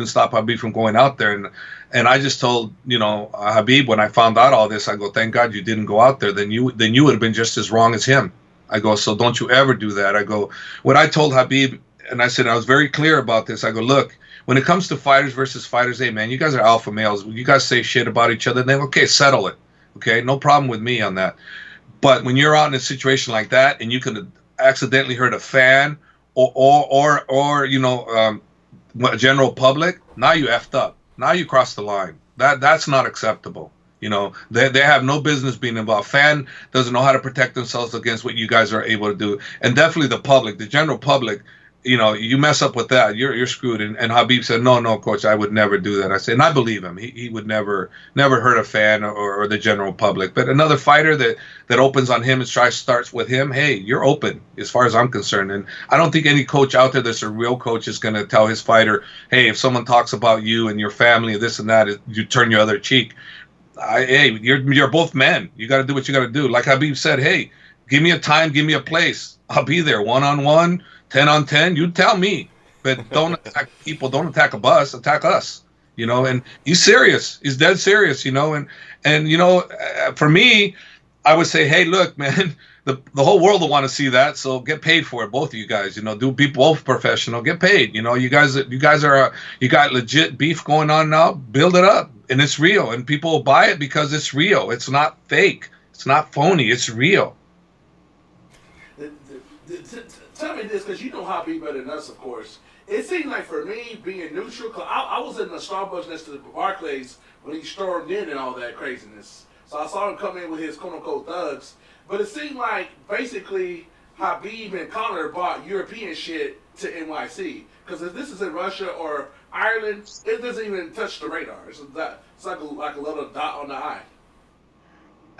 stop Habib from going out there. And I just told Habib, when I found out all this, I go, thank God you didn't go out there. Then you would have been just as wrong as him. I go, so don't you ever do that. I go, what I told Habib, and I said I was very clear about this. I go, look, when it comes to fighters versus fighters, hey man, you guys are alpha males. You guys say shit about each other, then okay, settle it. Okay, no problem with me on that. But when you're out in a situation like that and you could accidentally hurt a fan or general public, now you effed up. Now you crossed the line. That's not acceptable. They have no business being involved. Fan doesn't know how to protect themselves against what you guys are able to do, and definitely the public, the general public. You mess up with that, you're screwed. And Habib said, no, coach, I would never do that. I said, and I believe him. He would never hurt a fan or the general public. But another fighter that opens on him and starts with him, hey, you're open as far as I'm concerned. And I don't think any coach out there that's a real coach is going to tell his fighter, hey, if someone talks about you and your family, this and that, you turn your other cheek. Hey, you're both men. You got to do what you got to do. Like Habib said, hey, give me a time, give me a place. I'll be there 1-on-1. 10 on 10, you tell me, but don't attack people. Don't attack a bus. Attack us. And he's serious. He's dead serious. And for me, I would say, hey, look, man, the whole world will want to see that. So get paid for it, both of you guys. Be both professional. Get paid. You guys are you got legit beef going on now. Build it up, and it's real, and people will buy it because it's real. It's not fake. It's not phony. It's real. Tell me this, because you know Habib better than us, of course. It seemed like for me, being neutral, because I was in the Starbucks next to the Barclays when he stormed in and all that craziness. So I saw him come in with his quote-unquote thugs. But it seemed like basically Habib and Conor bought European shit to NYC. Because if this is in Russia or Ireland, it doesn't even touch the radar. It's like a little dot on the I.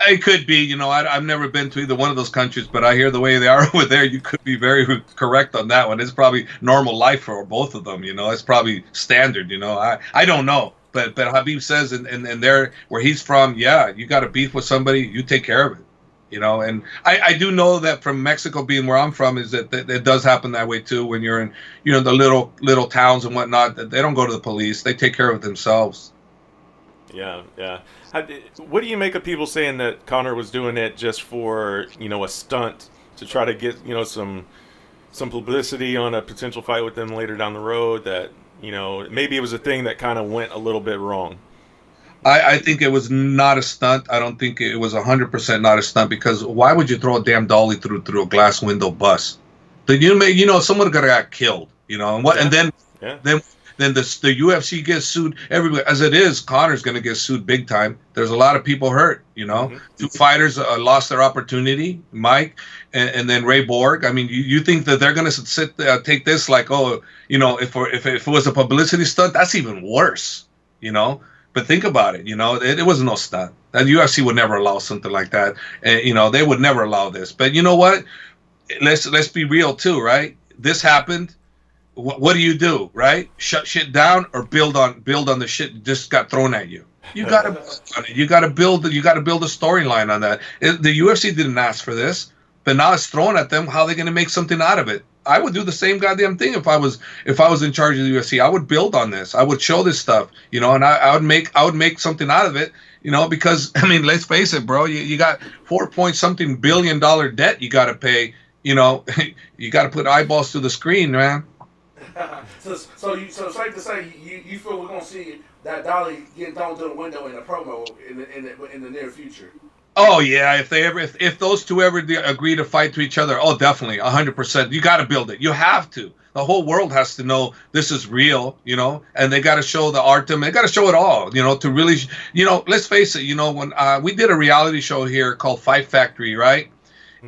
It could be, I've never been to either one of those countries, but I hear the way they are over there, you could be very correct on that one. It's probably normal life for both of them, It's probably standard, I don't know. But Habib says, and there where he's from, yeah, you got a beef with somebody, you take care of it, And I do know that from Mexico being where I'm from is that it does happen that way too. When you're in, the little towns and whatnot, they don't go to the police. They take care of it themselves. Yeah. What do you make of people saying that Conor was doing it just for, a stunt to try to get, some publicity on a potential fight with them later down the road, that, maybe it was a thing that kind of went a little bit wrong? I think it was not a stunt. I don't think it was 100% not a stunt, because why would you throw a damn dolly through a glass window bus? Then someone could have got killed, and what? Yeah. And then the UFC gets sued everywhere. As it is, Conor's going to get sued big time. There's a lot of people hurt, Mm-hmm. Two fighters lost their opportunity, Mike, and then Ray Borg. I mean, you think that they're going to take this like, if it was a publicity stunt, that's even worse, But think about it, it wasn't no stunt. The UFC would never allow something like that. And, they would never allow this. But you know what? Let's be real too, right? This happened. What do you do, right? Shut shit down or build on the shit that just got thrown at you? You gotta build a storyline on that. The UFC didn't ask for this, but now it's thrown at them. How are they going to make something out of it? I would do the same goddamn thing if I was in charge of the UFC. I would build on this. I would show this stuff, and I would make something out of it, because I mean, let's face it, bro. You got $4 billion debt you got to pay. You got to put eyeballs to the screen, man. So safe to say you feel we're gonna see that dolly getting thrown through the window in a promo in the near future. Oh yeah, if those two ever agree to fight to each other, oh definitely 100%. You got to build it. You have to. The whole world has to know this is real, and they got to show the art to them. They got to show it all, to really, let's face it, when we did a reality show here called Fight Factory, right?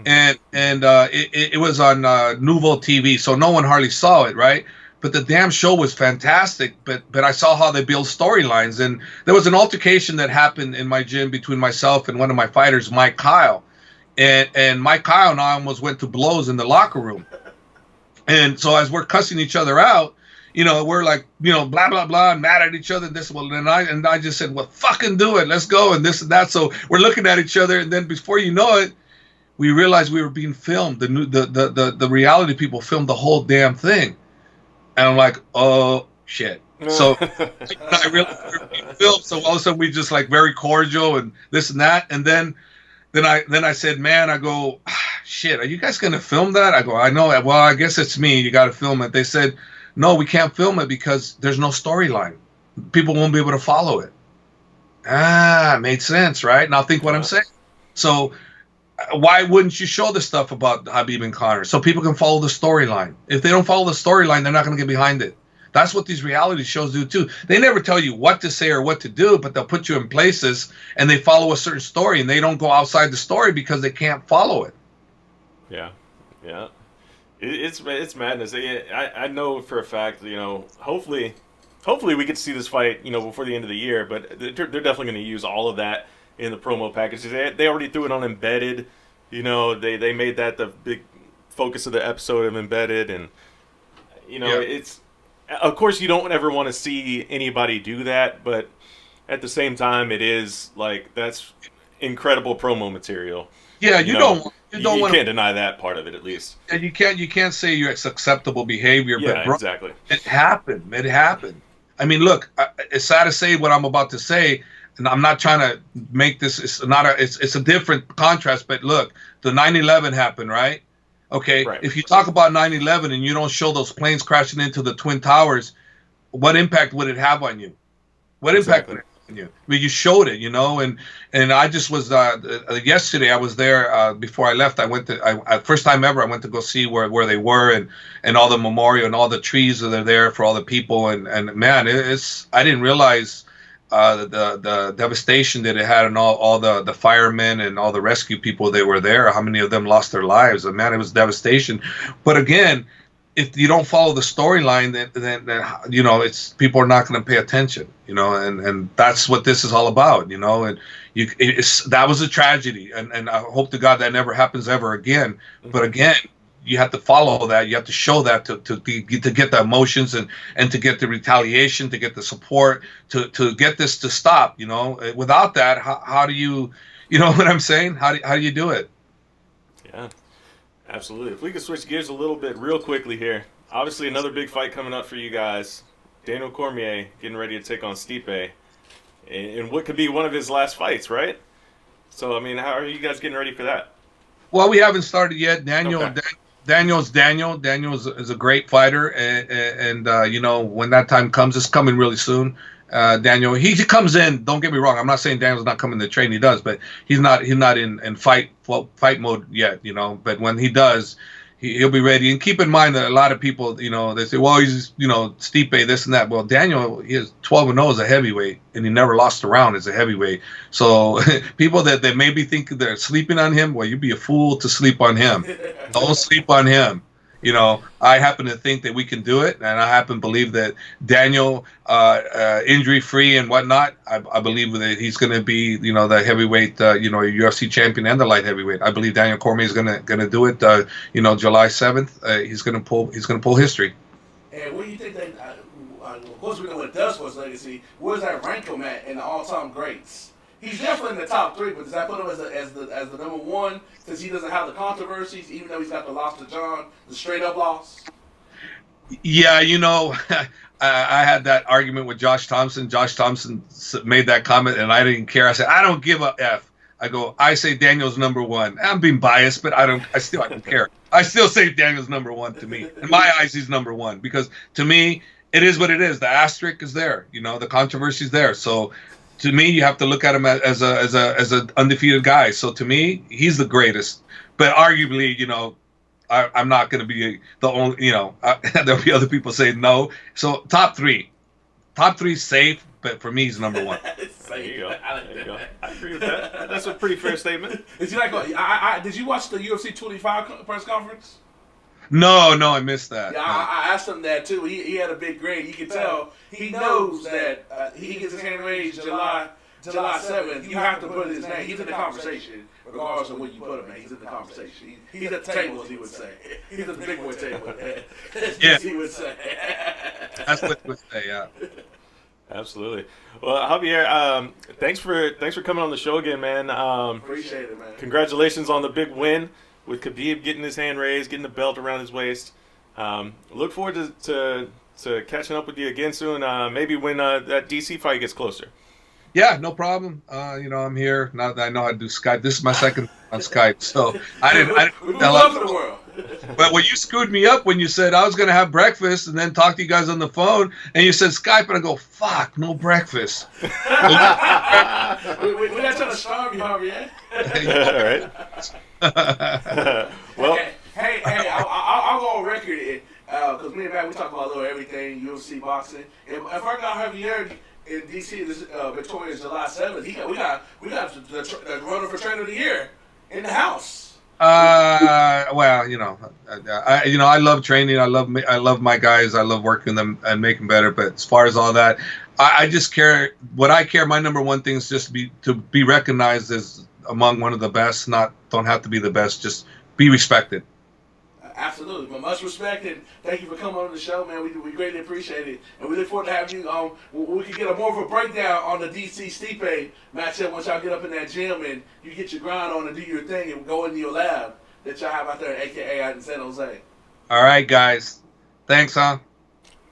And it was on Nouveau TV, so no one hardly saw it, right? But the damn show was fantastic. But I saw how they build storylines, and there was an altercation that happened in my gym between myself and one of my fighters, Mike Kyle. and Mike Kyle and I almost went to blows in the locker room. And so as we're cussing each other out, we're like, blah blah blah, and mad at each other. And I just said, well, fucking do it, let's go, and this and that. So we're looking at each other, and then before you know it, we realized we were being filmed. The reality people filmed the whole damn thing, and I'm like, oh shit. So I realized we were being filmed. So all of a sudden we just like very cordial and this and that, and then I said, man, I go, shit, are you guys gonna film that? I go, I know. Well, I guess it's me. You got to film it. They said, no, we can't film it because there's no storyline. People won't be able to follow it. Made sense, right? Now think what I'm saying. So why wouldn't you show the stuff about Khabib and Conor so people can follow the storyline? If they don't follow the storyline, they're not going to get behind it. That's what these reality shows do too. They never tell you what to say or what to do, but they'll put you in places and they follow a certain story, and they don't go outside the story because they can't follow it. Yeah. It's madness. I know for a fact, hopefully we get to see this fight, before the end of the year, but they're definitely going to use all of that in the promo packages. They already threw it on Embedded. They made that the big focus of the episode of Embedded, and it's, of course, you don't ever want to see anybody do that, but at the same time, it is like that's incredible promo material. Yeah, you can't deny that part of it, at least. And you can't say it's acceptable behavior. Yeah, but bro, exactly. It happened. I mean, look, it's sad to say what I'm about to say, and I'm not trying to make this. It's a different contrast. But look, the 9/11 happened, right? Okay. Right. If you talk about 9/11 and you don't show those planes crashing into the Twin Towers, what impact would it have on you? What impact would it have on you? I mean, you showed it, and I just was yesterday. I was there before I left. I went to first time ever. I went to go see where they were and all the memorial and all the trees that are there for all the people. And man, I didn't realize the devastation that it had on all the firemen and all the rescue people that were there. How many of them lost their lives? And man, it was devastation. But again, if you don't follow the storyline, then it's people are not going to pay attention, and that's what this is all about, and that was a tragedy, and I hope to God that never happens ever again. But again, you have to follow that, you have to show that to get the emotions and to get the retaliation, to get the support, to get this to stop. Without that, how do you know what I'm saying? How do you do it? Yeah. Absolutely. If we could switch gears a little bit real quickly here. Obviously, another big fight coming up for you guys. Daniel Cormier getting ready to take on Stipe in what could be one of his last fights, right? So, I mean, how are you guys getting ready for that? Well, we haven't started yet. Daniel is a great fighter, and when that time comes, it's coming really soon. Daniel, he comes in. Don't get me wrong. I'm not saying Daniel's not coming to train. He does, but he's not in fight mode yet. But when he does, he'll be ready. And keep in mind that a lot of people, they say, well, he's Stipe, this and that. Well, Daniel, he is 12-0 as a heavyweight, and he never lost a round as a heavyweight. So people that maybe think they're sleeping on him, well, you'd be a fool to sleep on him. Don't sleep on him. I happen to think that we can do it, and I happen to believe that Daniel, injury-free and whatnot, I believe that he's going to be, the heavyweight, UFC champion and the light heavyweight. I believe Daniel Cormier is going to do it. July 7th, he's going to pull history. And what do you think that? Of course, we know what it does for his legacy. Where's that rank him at in the all-time greats? He's definitely in the top 3, but does that put him as the number 1 since he doesn't have the controversies, even though he's got the loss to John, the straight-up loss? Yeah, I had that argument with Josh Thompson. Josh Thompson made that comment, and I didn't care. I said, I don't give a F. I say Daniel's number 1. I'm being biased, but I don't care. I still say Daniel's number 1 to me. In my eyes, he's number 1 because to me, it is what it is. The asterisk is there. The controversy is there. So to me, you have to look at him as an undefeated guy. So to me, he's the greatest. But arguably, I'm not going to be the only. There'll be other people saying no. So top 3 safe. But for me, he's number 1. There you go. I agree with that. That's a pretty fair statement. Did you watch the UFC 25 press conference? No, I missed that. Yeah, I asked him that too. He had a big grin. You can tell he knows that he gets his hand raised July July 7th, you have to put his name. He's in the conversation, regardless of where you put him, man. He's in the conversation. He's at the table, as he would say. He's at the big boy table, as he would say. That's what he would say, yeah. Absolutely. Well, Javier, thanks for coming on the show again, man. Appreciate it, man. Congratulations on the big win with Khabib getting his hand raised, getting the belt around his waist. Look forward to catching up with you again soon. Maybe when that DC fight gets closer. Yeah, no problem. I'm here now that I know how to do Skype. This is my second on Skype, so I didn't tell love the world. But when you screwed me up when you said I was going to have breakfast and then talk to you guys on the phone, and you said Skype, and I go, fuck, no breakfast. We're not trying to starve you, Javier. All right. Well, hey, I'll go on record because me and Matt, we talk about a little everything, UFC, boxing. If I got Javier in DC, this Victoria's July 7th, we got the runner for trainer of the year in the house. Well, I love training. I love my guys. I love working them and making better. But as far as all that, I just care. What I care, my number one thing is just to be recognized as among one of the best. Don't have to be the best. Just be respected. Absolutely, but much respect, and thank you for coming on the show, man. We greatly appreciate it, and we look forward to having you. We can get more of a breakdown on the DC Stipe matchup once y'all get up in that gym and you get your grind on and do your thing and go into your lab that y'all have out there, aka out in San Jose. All right, guys. Thanks, huh?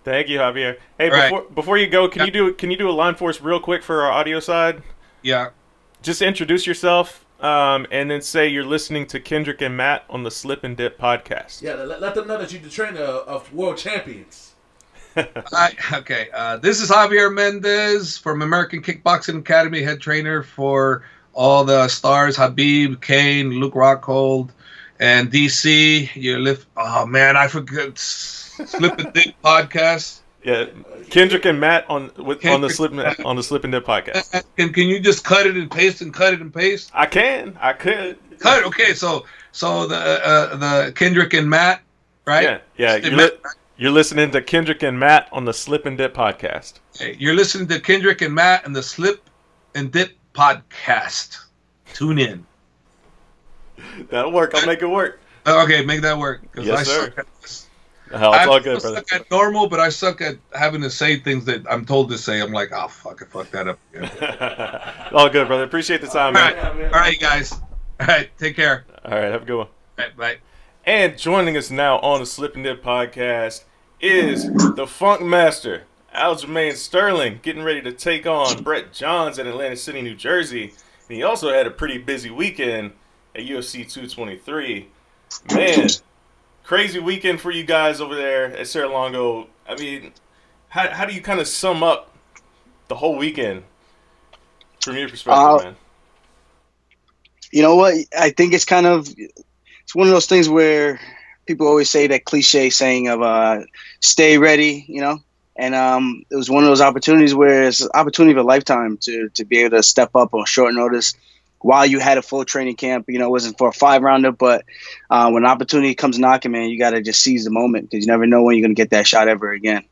Thank you, Javier. Hey, before you go, can you do a line for us real quick for our audio side? Yeah. Just introduce yourself. And then say you're listening to Kendrick and Matt on the Slip and Dip podcast. Yeah, let them know that you're the trainer of world champions. Okay, this is Javier Mendez from American Kickboxing Academy, head trainer for all the stars, Khabib, Kane, Luke Rockhold, and DC. Oh man, I forgot Slip and Dip podcast. Yeah, Kendrick and Matt on the Slip and Dip podcast. Can you just cut it and paste and cut it and paste? I could cut it. Okay, so the Kendrick and Matt, right? Yeah. You're listening to Kendrick and Matt on the Slip and Dip podcast. Hey, you're listening to Kendrick and Matt and the Slip and Dip podcast. Tune in. That'll work. I'll make it work. Okay, make that work. Yes, sir. Suck at this. It's all good, brother. I suck at normal, but I suck at having to say things that I'm told to say. I'm like, oh, fuck, I fucked that up again. All good, brother. Appreciate the time, man. All right, guys. All right, take care. All right, have a good one. All right, bye. And joining us now on the Slip and Dip podcast is the Funk Master, Aljamain Sterling, getting ready to take on Brett Johns in Atlantic City, New Jersey. And he also had a pretty busy weekend at UFC 223. Man, crazy weekend for you guys over there at Serra-Longo. I mean, how do you kind of sum up the whole weekend from your perspective, man? You know what? I think it's one of those things where people always say that cliche saying of stay ready, and it was one of those opportunities where it's an opportunity of a lifetime to be able to step up on short notice while you had a full training camp. It wasn't for a 5-rounder, but when an opportunity comes knocking, man, you got to just seize the moment because you never know when you're going to get that shot ever again.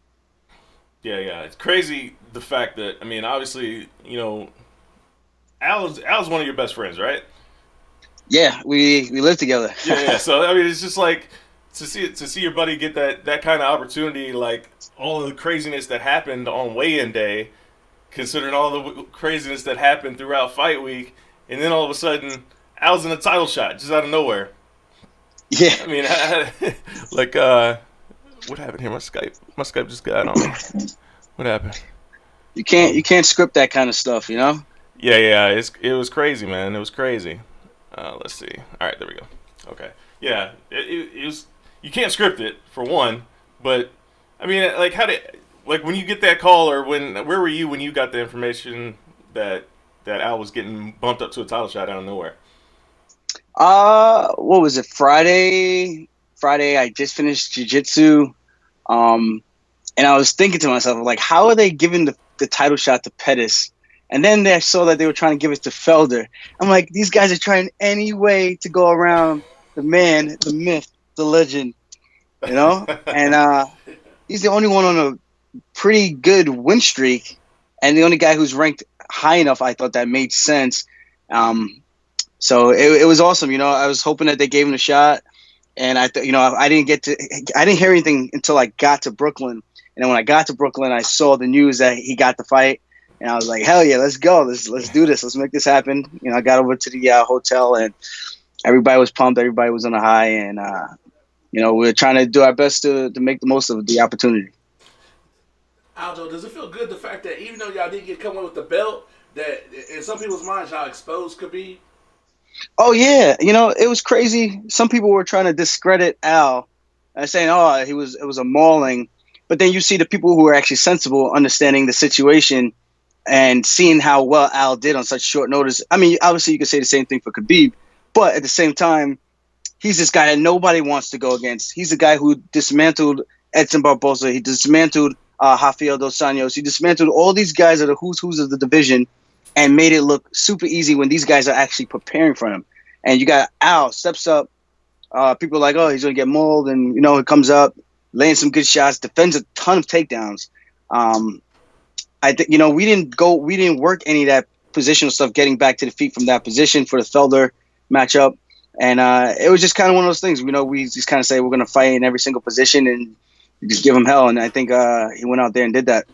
Yeah. It's crazy the fact that, I mean, obviously, Al's one of your best friends, right? Yeah, we live together. Yeah. So, I mean, it's just like to see your buddy get that kind of opportunity, like all of the craziness that happened on weigh-in day, considering all the craziness that happened throughout fight week. And then all of a sudden, Al's in a title shot just out of nowhere. Yeah. I mean, what happened here? My Skype just got on me. What happened? You can't script that kind of stuff, Yeah. It was crazy, man. It was crazy. Let's see. All right, there we go. Okay. Yeah. It was. You can't script it for one, but I mean, when you get that call or where were you when you got the information that Al was getting bumped up to a title shot out of nowhere? What was it? Friday, I just finished jiu-jitsu. And I was thinking to myself, like, how are they giving the title shot to Pettis? And then I saw that they were trying to give it to Felder. I'm like, these guys are trying any way to go around the man, the myth, the legend, And he's the only one on a pretty good win streak and the only guy who's ranked high enough. I thought that made sense. So it was awesome. I was hoping that they gave him a shot, and I didn't hear anything until I got to Brooklyn. And then when I got to Brooklyn, I saw the news that he got the fight, and I was like, hell yeah, let's go, let's do this, let's make this happen. I got over to the hotel, and everybody was pumped, everybody was on a high, and we were trying to do our best to make the most of the opportunity. Aljo, does it feel good the fact that even though y'all didn't get come away with the belt, that in some people's minds y'all exposed Khabib? Oh yeah, it was crazy. Some people were trying to discredit Al, saying, "Oh, it was a mauling," but then you see the people who are actually sensible, understanding the situation, and seeing how well Al did on such short notice. I mean, obviously you could say the same thing for Khabib, but at the same time, he's this guy that nobody wants to go against. He's the guy who dismantled Edson Barboza. He dismantled Rafael dos Anjos. He dismantled all these guys that are who's of the division and made it look super easy when these guys are actually preparing for him. And you got Al steps up. People are like, oh, he's going to get mauled. And, he comes up, laying some good shots, defends a ton of takedowns. I think, we didn't work any of that positional stuff, getting back to the feet from that position for the Felder matchup. And it was just kind of one of those things. We just kind of say we're going to fight in every single position and just give him hell. And I think he went out there and did that.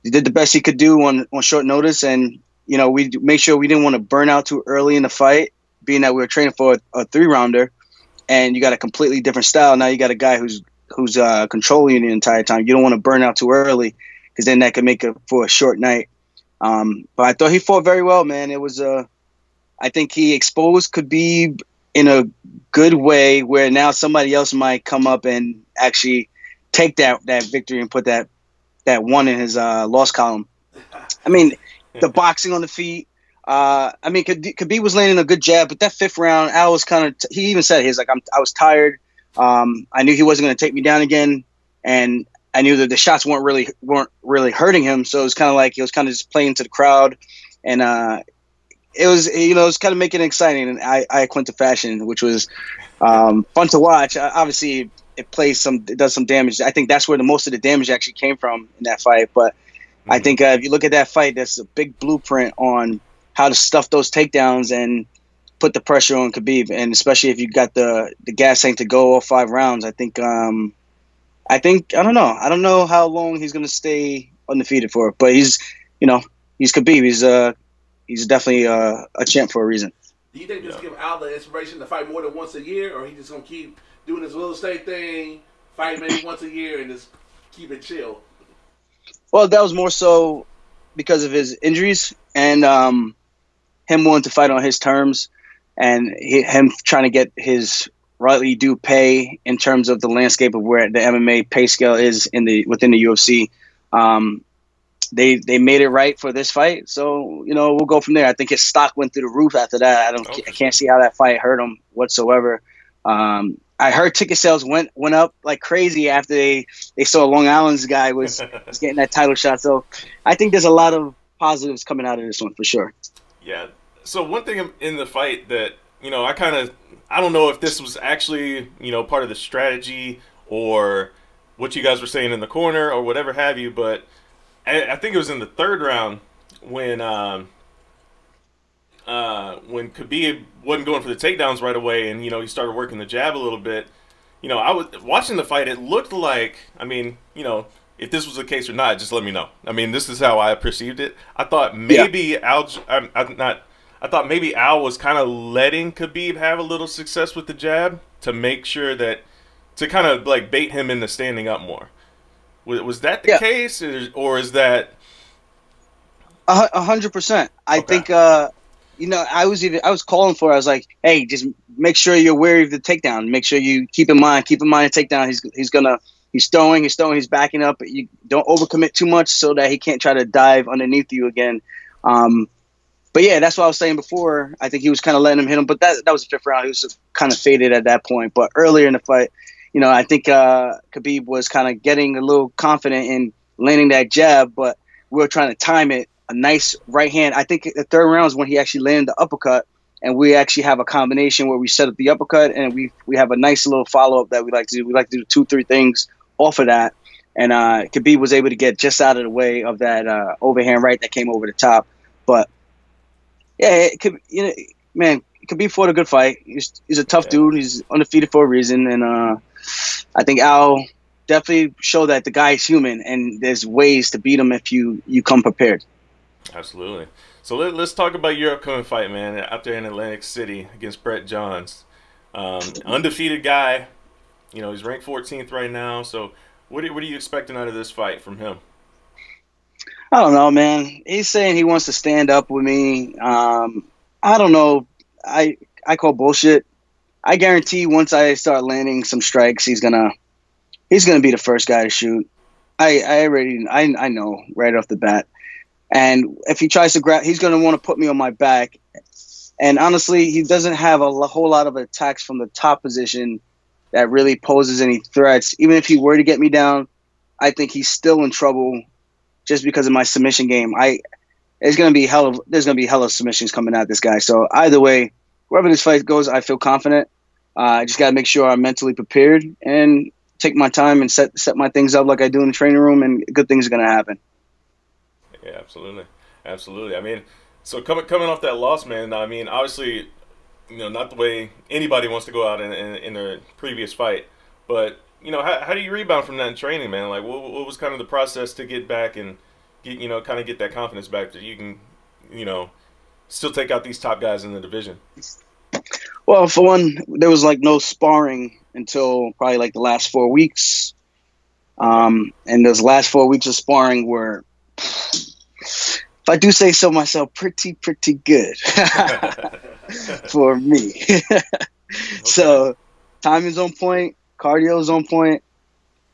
He did the best he could do on short notice. And, we made sure we didn't want to burn out too early in the fight, being that we were training for a 3-rounder. And you got a completely different style. Now you got a guy who's controlling you the entire time. You don't want to burn out too early because then that could make it for a short night. But I thought he fought very well, man. It was I think he exposed Khabib in a good way where now somebody else might come up and actually take that victory and put that one in his loss column. I mean, the boxing on the feet. Khabib was landing a good jab, but that 5th round, Al was kind of. He even said his I was tired. I knew he wasn't going to take me down again, and I knew that the shots weren't really hurting him. So it was kind of like he was kind of just playing to the crowd, and it was it was kind of making it exciting in Iaquinta fashion, which was fun to watch. Obviously, it does some damage. I think that's where the most of the damage actually came from in that fight. But I think if you look at that fight, that's a big blueprint on how to stuff those takedowns and put the pressure on Khabib, and especially if you got the gas tank to go all 5 rounds. I think I don't know. I don't know how long he's going to stay undefeated for, but he's Khabib. He's definitely a champ for a reason. Do you think this give Al the inspiration to fight more than once a year, or he just going to keep doing his real estate thing, fight maybe once a year, and just keep it chill? Well, that was more so because of his injuries and him wanting to fight on his terms, and him trying to get his rightly due pay in terms of the landscape of where the MMA pay scale is within the UFC. They made it right for this fight, so we'll go from there. I think his stock went through the roof after that. I can't see how that fight hurt him whatsoever. I heard ticket sales went up like crazy after they saw Long Island's guy was getting that title shot. So I think there's a lot of positives coming out of this one for sure. Yeah. So one thing in the fight that I don't know if this was actually part of the strategy or what you guys were saying in the corner or whatever have you, but I think it was in the 3rd round when Khabib wasn't going for the takedowns right away, and he started working the jab a little bit. I was watching the fight. It looked like, if this was the case or not, just let me know. This is how I perceived it. I thought maybe Al was kind of letting Khabib have a little success with the jab to make sure that to kind of like bait him into standing up more. Was that the case, or is that 100%? I think I was calling for it. I was like, hey, just make sure you're wary of the takedown. Make sure you keep in mind a takedown. He's throwing, he's backing up. You don't overcommit too much so that he can't try to dive underneath you again. But yeah, that's what I was saying before. I think he was kind of letting him hit him, but that was the 5th round. He was kind of faded at that point. But earlier in the fight, I think Khabib was kind of getting a little confident in landing that jab, but we were trying to time it. A nice right hand. I think the 3rd round is when he actually landed the uppercut, and we actually have a combination where we set up the uppercut, and we have a nice little follow-up that we like to do. We like to do 2-3 things off of that, and Khabib was able to get just out of the way of that overhand right that came over the top. But yeah, it could, man, it could be for a good fight. He's a tough dude. He's undefeated for a reason, and I think Al definitely showed that the guy is human, and there's ways to beat him if you come prepared. Absolutely. So let's talk about your upcoming fight, man, out there in Atlantic City against Brett Johns. Undefeated guy. He's ranked 14th right now. So what are you expecting out of this fight from him? I don't know, man. He's saying he wants to stand up with me. I don't know. I call bullshit. I guarantee once I start landing some strikes, he's gonna be the first guy to shoot. I know right off the bat. And if he tries to grab, he's gonna want to put me on my back. And honestly, he doesn't have a whole lot of attacks from the top position that really poses any threats. Even if he were to get me down, I think he's still in trouble just because of my submission game. There's gonna be hell of submissions coming at this guy. So either way, wherever this fight goes, I feel confident. I just gotta make sure I'm mentally prepared and take my time and set my things up like I do in the training room, and good things are gonna happen. Yeah, absolutely. I mean, so coming off that loss, man. I mean, obviously, not the way anybody wants to go out in their previous fight, but how do you rebound from that in training, man? Like, what was kind of the process to get back and get that confidence back that you can, still take out these top guys in the division? Well, for one, there was no sparring until probably the last 4 weeks, and those last 4 weeks of sparring were, if I do say so myself, pretty good for me. So time is on point, cardio is on point,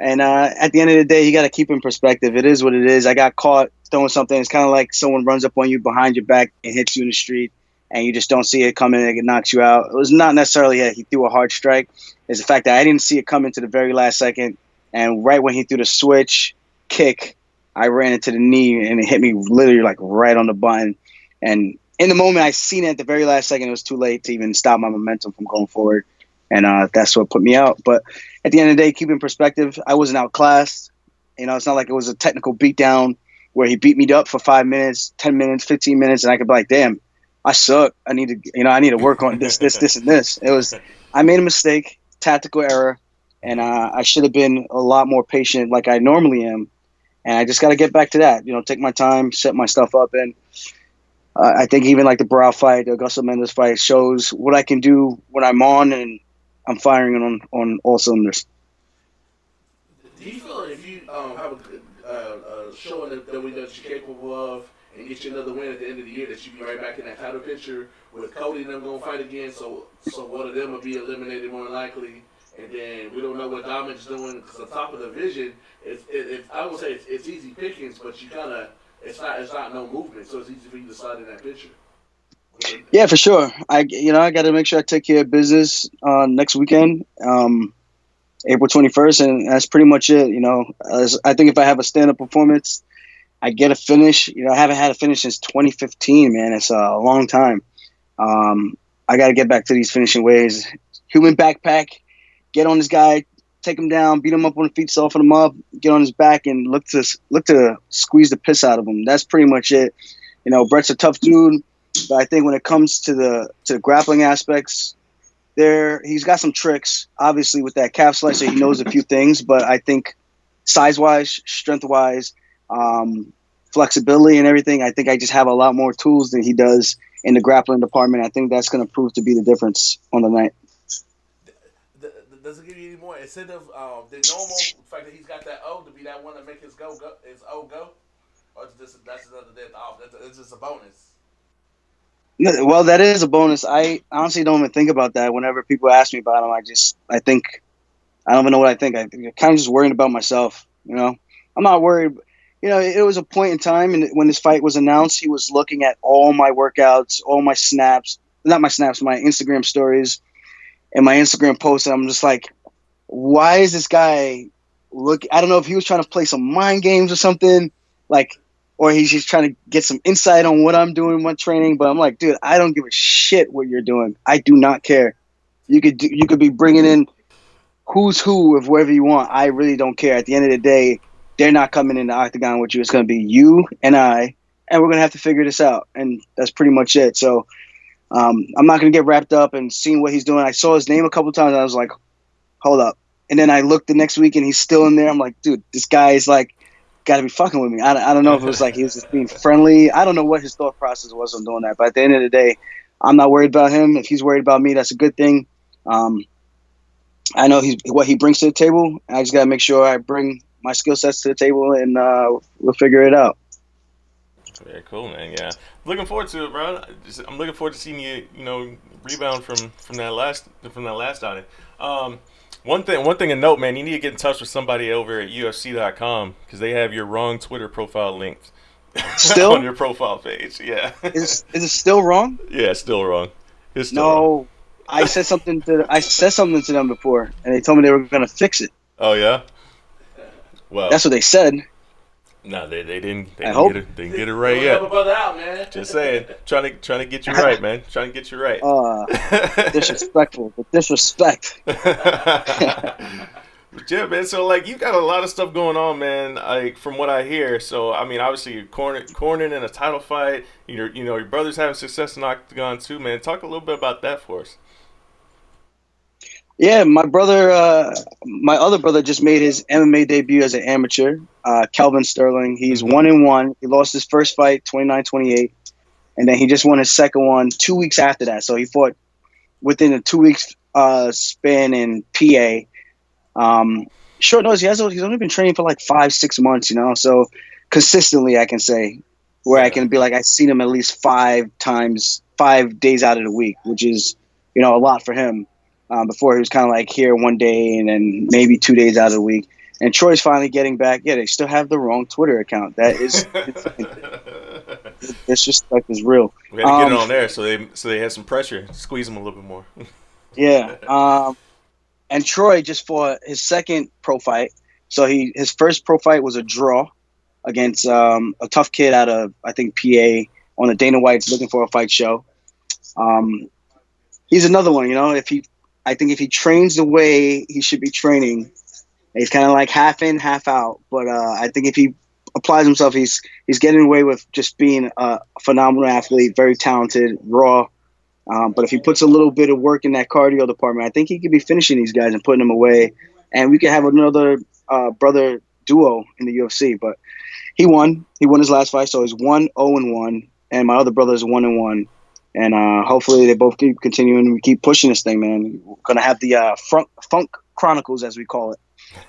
and at the end of the day, you got to keep in perspective. It is what it is. I got caught throwing something. It's kind of like someone runs up on you behind your back and hits you in the street, and you just don't see it coming and it knocks you out. It was not necessarily that he threw a hard strike. It's the fact that I didn't see it coming to the very last second, and right when he threw the switch kick, I ran into the knee, and it hit me literally right on the button. And in the moment I seen it at the very last second, it was too late to even stop my momentum from going forward. And that's what put me out. But at the end of the day, keep in perspective, I wasn't outclassed. It's not like it was a technical beatdown where he beat me up for 5 minutes, 10 minutes, 15 minutes, and I could be like, damn, I suck. I need to work on this, and this. It was, I made a mistake, tactical error, and I should have been a lot more patient like I normally am. And I just got to get back to that, take my time, set my stuff up. And I think even the Barao fight, the Augusto Mendez fight, shows what I can do when I'm on and I'm firing on all cylinders. Do you feel if you have a good showing that we know that you're capable of and get you another win at the end of the year, that you be right back in that title picture with Cody and them going to fight again? So one of them will be eliminated more than likely. And then we don't know what Dominic's doing because the top of the division, I would say it's easy pickings, but it's not no movement, so it's easy for you to slide in that picture. Yeah, for sure. I got to make sure I take care of business next weekend, April 21st, and that's pretty much it. I think if I have a stand-up performance, I get a finish. I haven't had a finish since 2015, man. It's a long time. I got to get back to these finishing ways. Human backpack. Get on this guy, take him down, beat him up on the feet, soften him up, get on his back, and look to squeeze the piss out of him. That's pretty much it. Brett's a tough dude, but I think when it comes to the grappling aspects, he's got some tricks. Obviously, with that calf slicer, he knows a few things, but I think size-wise, strength-wise, flexibility and everything, I think I just have a lot more tools than he does in the grappling department. I think that's going to prove to be the difference on the night. Does it give you any more incentive than normal? The fact that he's got that O to be that one to make his O go, or that's another day off. It's just a bonus. Well, that is a bonus. I honestly don't even think about that. Whenever people ask me about him, I think I don't even know what I think. I'm kind of just worrying about myself. I'm not worried. It was a point in time, and when this fight was announced, he was looking at all my workouts, all my snaps, not my snaps, my Instagram stories. And my Instagram post, and I'm just like, why is this guy I don't know if he was trying to play some mind games or something, or he's just trying to get some insight on what I'm doing in my training. But I'm like, dude, I don't give a shit what you're doing. I do not care. You could be bringing in who's who of whoever you want. I really don't care. At the end of the day, they're not coming in the octagon with you. It's going to be you and I and we're gonna have to figure this out. And that's pretty much it. So I'm not gonna get wrapped up in seeing what he's doing. I saw his name a couple times, and I was like, hold up. And then I looked the next week, and he's still in there. I'm like, dude, this guy is like, got to be fucking with me. I don't know if it was like he was just being friendly. I don't know what his thought process was on doing that. But at the end of the day, I'm not worried about him. If he's worried about me, that's a good thing. I know what he brings to the table. I just got to make sure I bring my skill sets to the table, and we'll figure it out. Very cool, man. Yeah, looking forward to it, bro. I'm looking forward to seeing you, rebound from that last outing. One thing to note, man, you need to get in touch with somebody over at UFC.com because they have your wrong Twitter profile linked still on your profile page. Yeah, is it still wrong? Yeah, it's still wrong. It's still wrong. I said something to them before, and they told me they were going to fix it. Oh yeah. Well, that's what they said. No, they didn't. They didn't get it right Don't yet. help a brother out, man. Just saying, trying to get you right, man. Trying to get you right. Disrespectful, but disrespect. But yeah, man. So like, you got a lot of stuff going on, man. Like from what I hear. So I mean, obviously you're cornered in a title fight. Your brother's having success in Octagon too, man. Talk a little bit about that for us. Yeah, my other brother just made his MMA debut as an amateur, Kelvin Sterling. He's 1-1. He lost his first fight, 29-28, and then he just won his second one 2 weeks after that. So he fought within a 2 weeks span in PA. Short notice, he's only been training for like 5-6 months, so consistently I can say, where I can be like, I've seen him at least 5 days out of the week, which is, a lot for him. Before he was kind of like here one day and then maybe 2 days out of the week. And Troy's finally getting back. Yeah, they still have the wrong Twitter account. That is, disrespect is real. We had to get it on there, so they had some pressure. Squeeze them a little bit more. Yeah. And Troy just fought his second pro fight. So his first pro fight was a draw against a tough kid out of, I think, PA on the Dana White's Looking for a Fight show. He's another one, I think if he trains the way he should be training, he's kind of like half in, half out. But I think if he applies himself, he's getting away with just being a phenomenal athlete, very talented, raw. But if he puts a little bit of work in that cardio department, I think he could be finishing these guys and putting them away. And we could have another brother duo in the UFC. But he won. He won his last fight, so he's 1-0-1. And my other brother is 1-1. And hopefully they both keep continuing. We keep pushing this thing, man. We're going to have the Funk Chronicles, as we call it.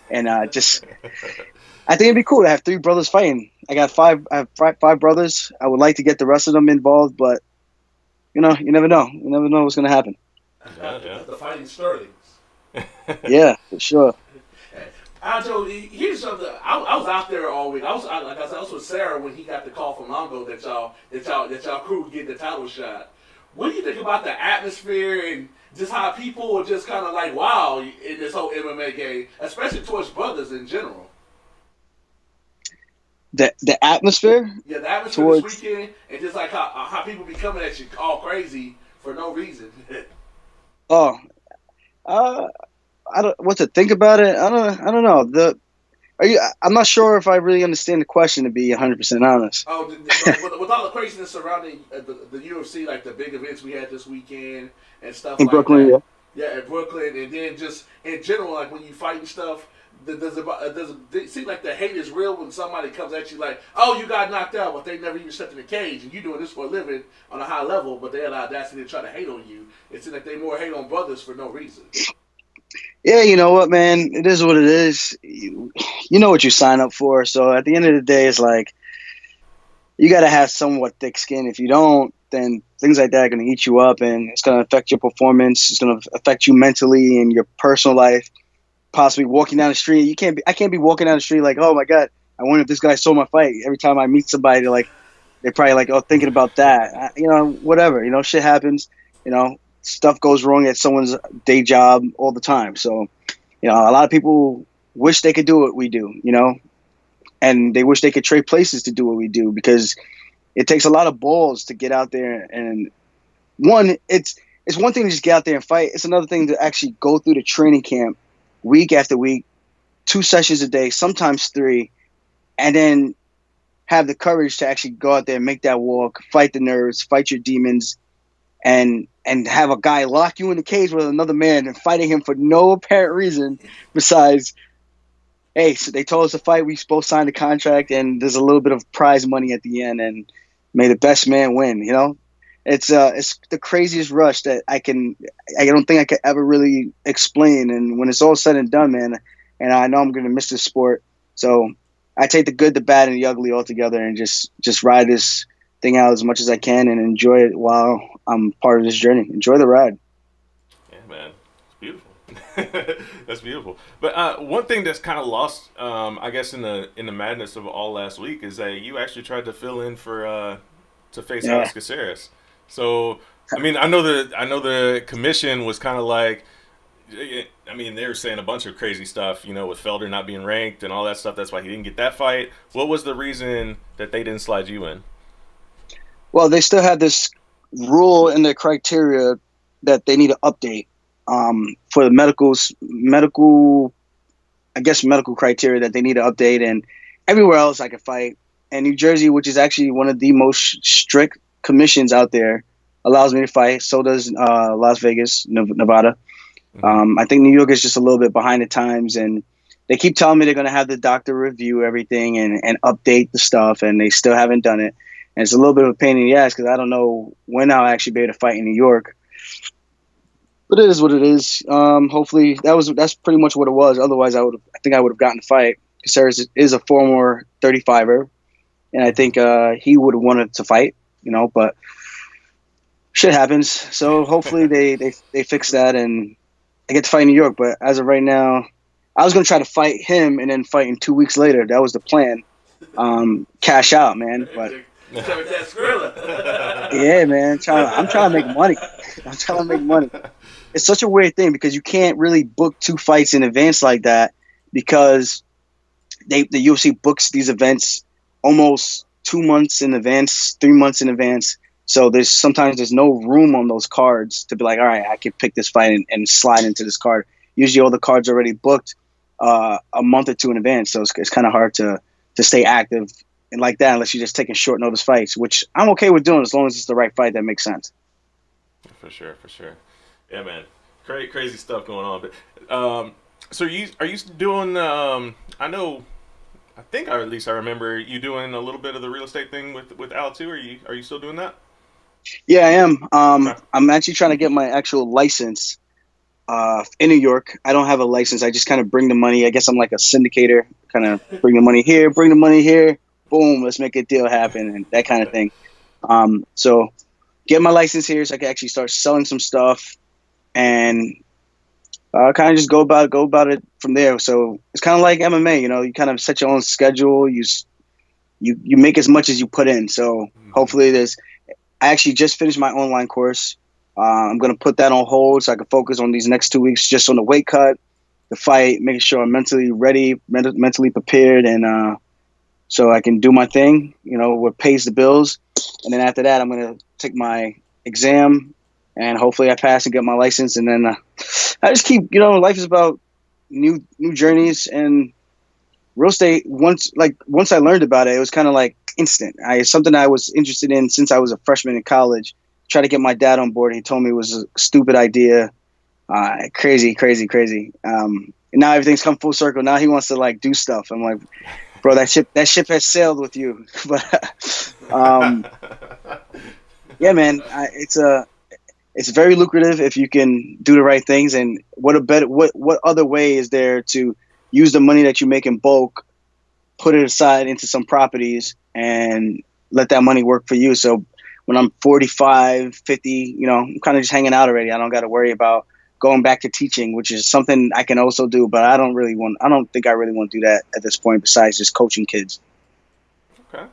And I think it'd be cool to have 3 brothers fighting. I have five brothers. I would like to get the rest of them involved, but, you never know. You never know what's going to happen. The Fighting Sterlings. Yeah, for sure. Aljo, here's something. I was out there all week. I was with Sarah when he got the call from Longo that y'all crew would get the title shot. What do you think about the atmosphere and just how people are just kind of like, wow, in this whole MMA game, especially towards brothers in general? The atmosphere? Yeah, the atmosphere this weekend, and just like how people be coming at you all crazy for no reason. What to think about it? I don't know. I'm not sure if I really understand the question, to be 100% honest. With all the craziness surrounding the UFC, like the big events we had this weekend and stuff in like Brooklyn, that. Yeah, in Brooklyn, and then just in general, like when you fight and stuff, does it seem like the hate is real when somebody comes at you like, oh, you got knocked out, but they never even stepped in the cage, and you doing this for a living on a high level, but they had the audacity to try to hate on you. It seems like they more hate on brothers for no reason. Yeah, you know what, man? It is what it is. You know what you sign up for. So at the end of the day, it's like you got to have somewhat thick skin. If you don't, then things like that are going to eat you up, and it's going to affect your performance. It's going to affect you mentally in your personal life. Possibly walking down the street. I can't be walking down the street like, oh my God, I wonder if this guy saw my fight. Every time I meet somebody, they're probably like, oh, thinking about that. Whatever. Shit happens. Stuff goes wrong at someone's day job all the time. So, a lot of people wish they could do what we do, and they wish they could trade places to do what we do, because it takes a lot of balls to get out there. And it's one thing to just get out there and fight. It's another thing to actually go through the training camp week after week, 2 sessions a day, sometimes 3, and then have the courage to actually go out there and make that walk, fight the nerves, fight your demons, and have a guy lock you in the cage with another man and fighting him for no apparent reason besides, hey, so they told us to fight. We both signed a contract, and there's a little bit of prize money at the end, and may the best man win. You know, it's the craziest rush that I don't think I could ever really explain. And when it's all said and done, man, and I know I'm gonna miss this sport, so I take the good, the bad, and the ugly all together, and just ride this thing out as much as I can and enjoy it while I'm part of this journey. Enjoy the ride. Yeah, man, it's beautiful. That's beautiful. But one thing that's kind of lost, I guess, in the madness of all last week is that you actually tried to fill in for to face Alex Caceres. So, I mean, I know the commission was kind of like, I mean, they were saying a bunch of crazy stuff, you know, with Felder not being ranked and all that stuff. That's why he didn't get that fight. What was the reason that they didn't slide you in? Well, they still have this rule in their criteria that they need to update for the medical criteria that they need to update. And everywhere else I could fight. And New Jersey, which is actually one of the most strict commissions out there, allows me to fight. So does Las Vegas, Nevada. I think New York is just a little bit behind the times, and they keep telling me they're going to have the doctor review everything and update the stuff, and they still haven't done it. And it's a little bit of a pain in the ass because I don't know when I'll actually be able to fight in New York. But it is what it is. Hopefully, that's pretty much what it was. Otherwise, I think I would have gotten the fight. Caceres is a former 35er, and I think he would have wanted to fight, you know. But shit happens. So hopefully they fix that and I get to fight in New York. But as of right now, I was gonna try to fight him and then fight in 2 weeks later. That was the plan. Cash out, man. But yeah, man. I'm trying to make money. I'm trying to make money. It's such a weird thing because you can't really book 2 fights in advance like that because the UFC books these events almost 2 months in advance, 3 months in advance. So sometimes there's no room on those cards to be like, all right, I can pick this fight and slide into this card. Usually all the cards are already booked a month or 2 in advance. So it's kind of hard to stay active and like that unless you're just taking short notice fights, which I'm okay with doing as long as it's the right fight that makes sense. For sure. Yeah, man. Crazy stuff going on. But so are you doing? I think at least I remember you doing a little bit of the real estate thing with Al too. Are you still doing that? Yeah, I am. I'm actually trying to get my actual license in New York. I don't have a license. I just kind of bring the money. I guess I'm like a syndicator. Kind of bring the money here, boom, let's make a deal happen, and that kind of thing. So get my license here so I can actually start selling some stuff and kind of just go about it from there. So it's kind of like MMA, you know, you kind of set your own schedule. You make as much as you put in. So hopefully I actually just finished my online course. I'm going to put that on hold so I can focus on these next 2 weeks, just on the weight cut, the fight, making sure I'm mentally ready, mentally prepared. And, so I can do my thing, you know, what pays the bills. And then after that, I'm going to take my exam and hopefully I pass and get my license. And then I just keep, you know, life is about new journeys and real estate. Once I learned about it, it was kind of like instant. Something I was interested in since I was a freshman in college. Tried to get my dad on board. He told me it was a stupid idea. Crazy. And now everything's come full circle. Now he wants to like do stuff. I'm like, bro, that ship has sailed with you. But yeah, man, it's very lucrative if you can do the right things. And what other way is there to use the money that you make in bulk, put it aside into some properties, and let that money work for you? So when I'm 45, 50, you know, I'm kind of just hanging out already. I don't got to worry about going back to teaching, which is something I can also do, but I don't think I really want to do that at this point besides just coaching kids. Okay.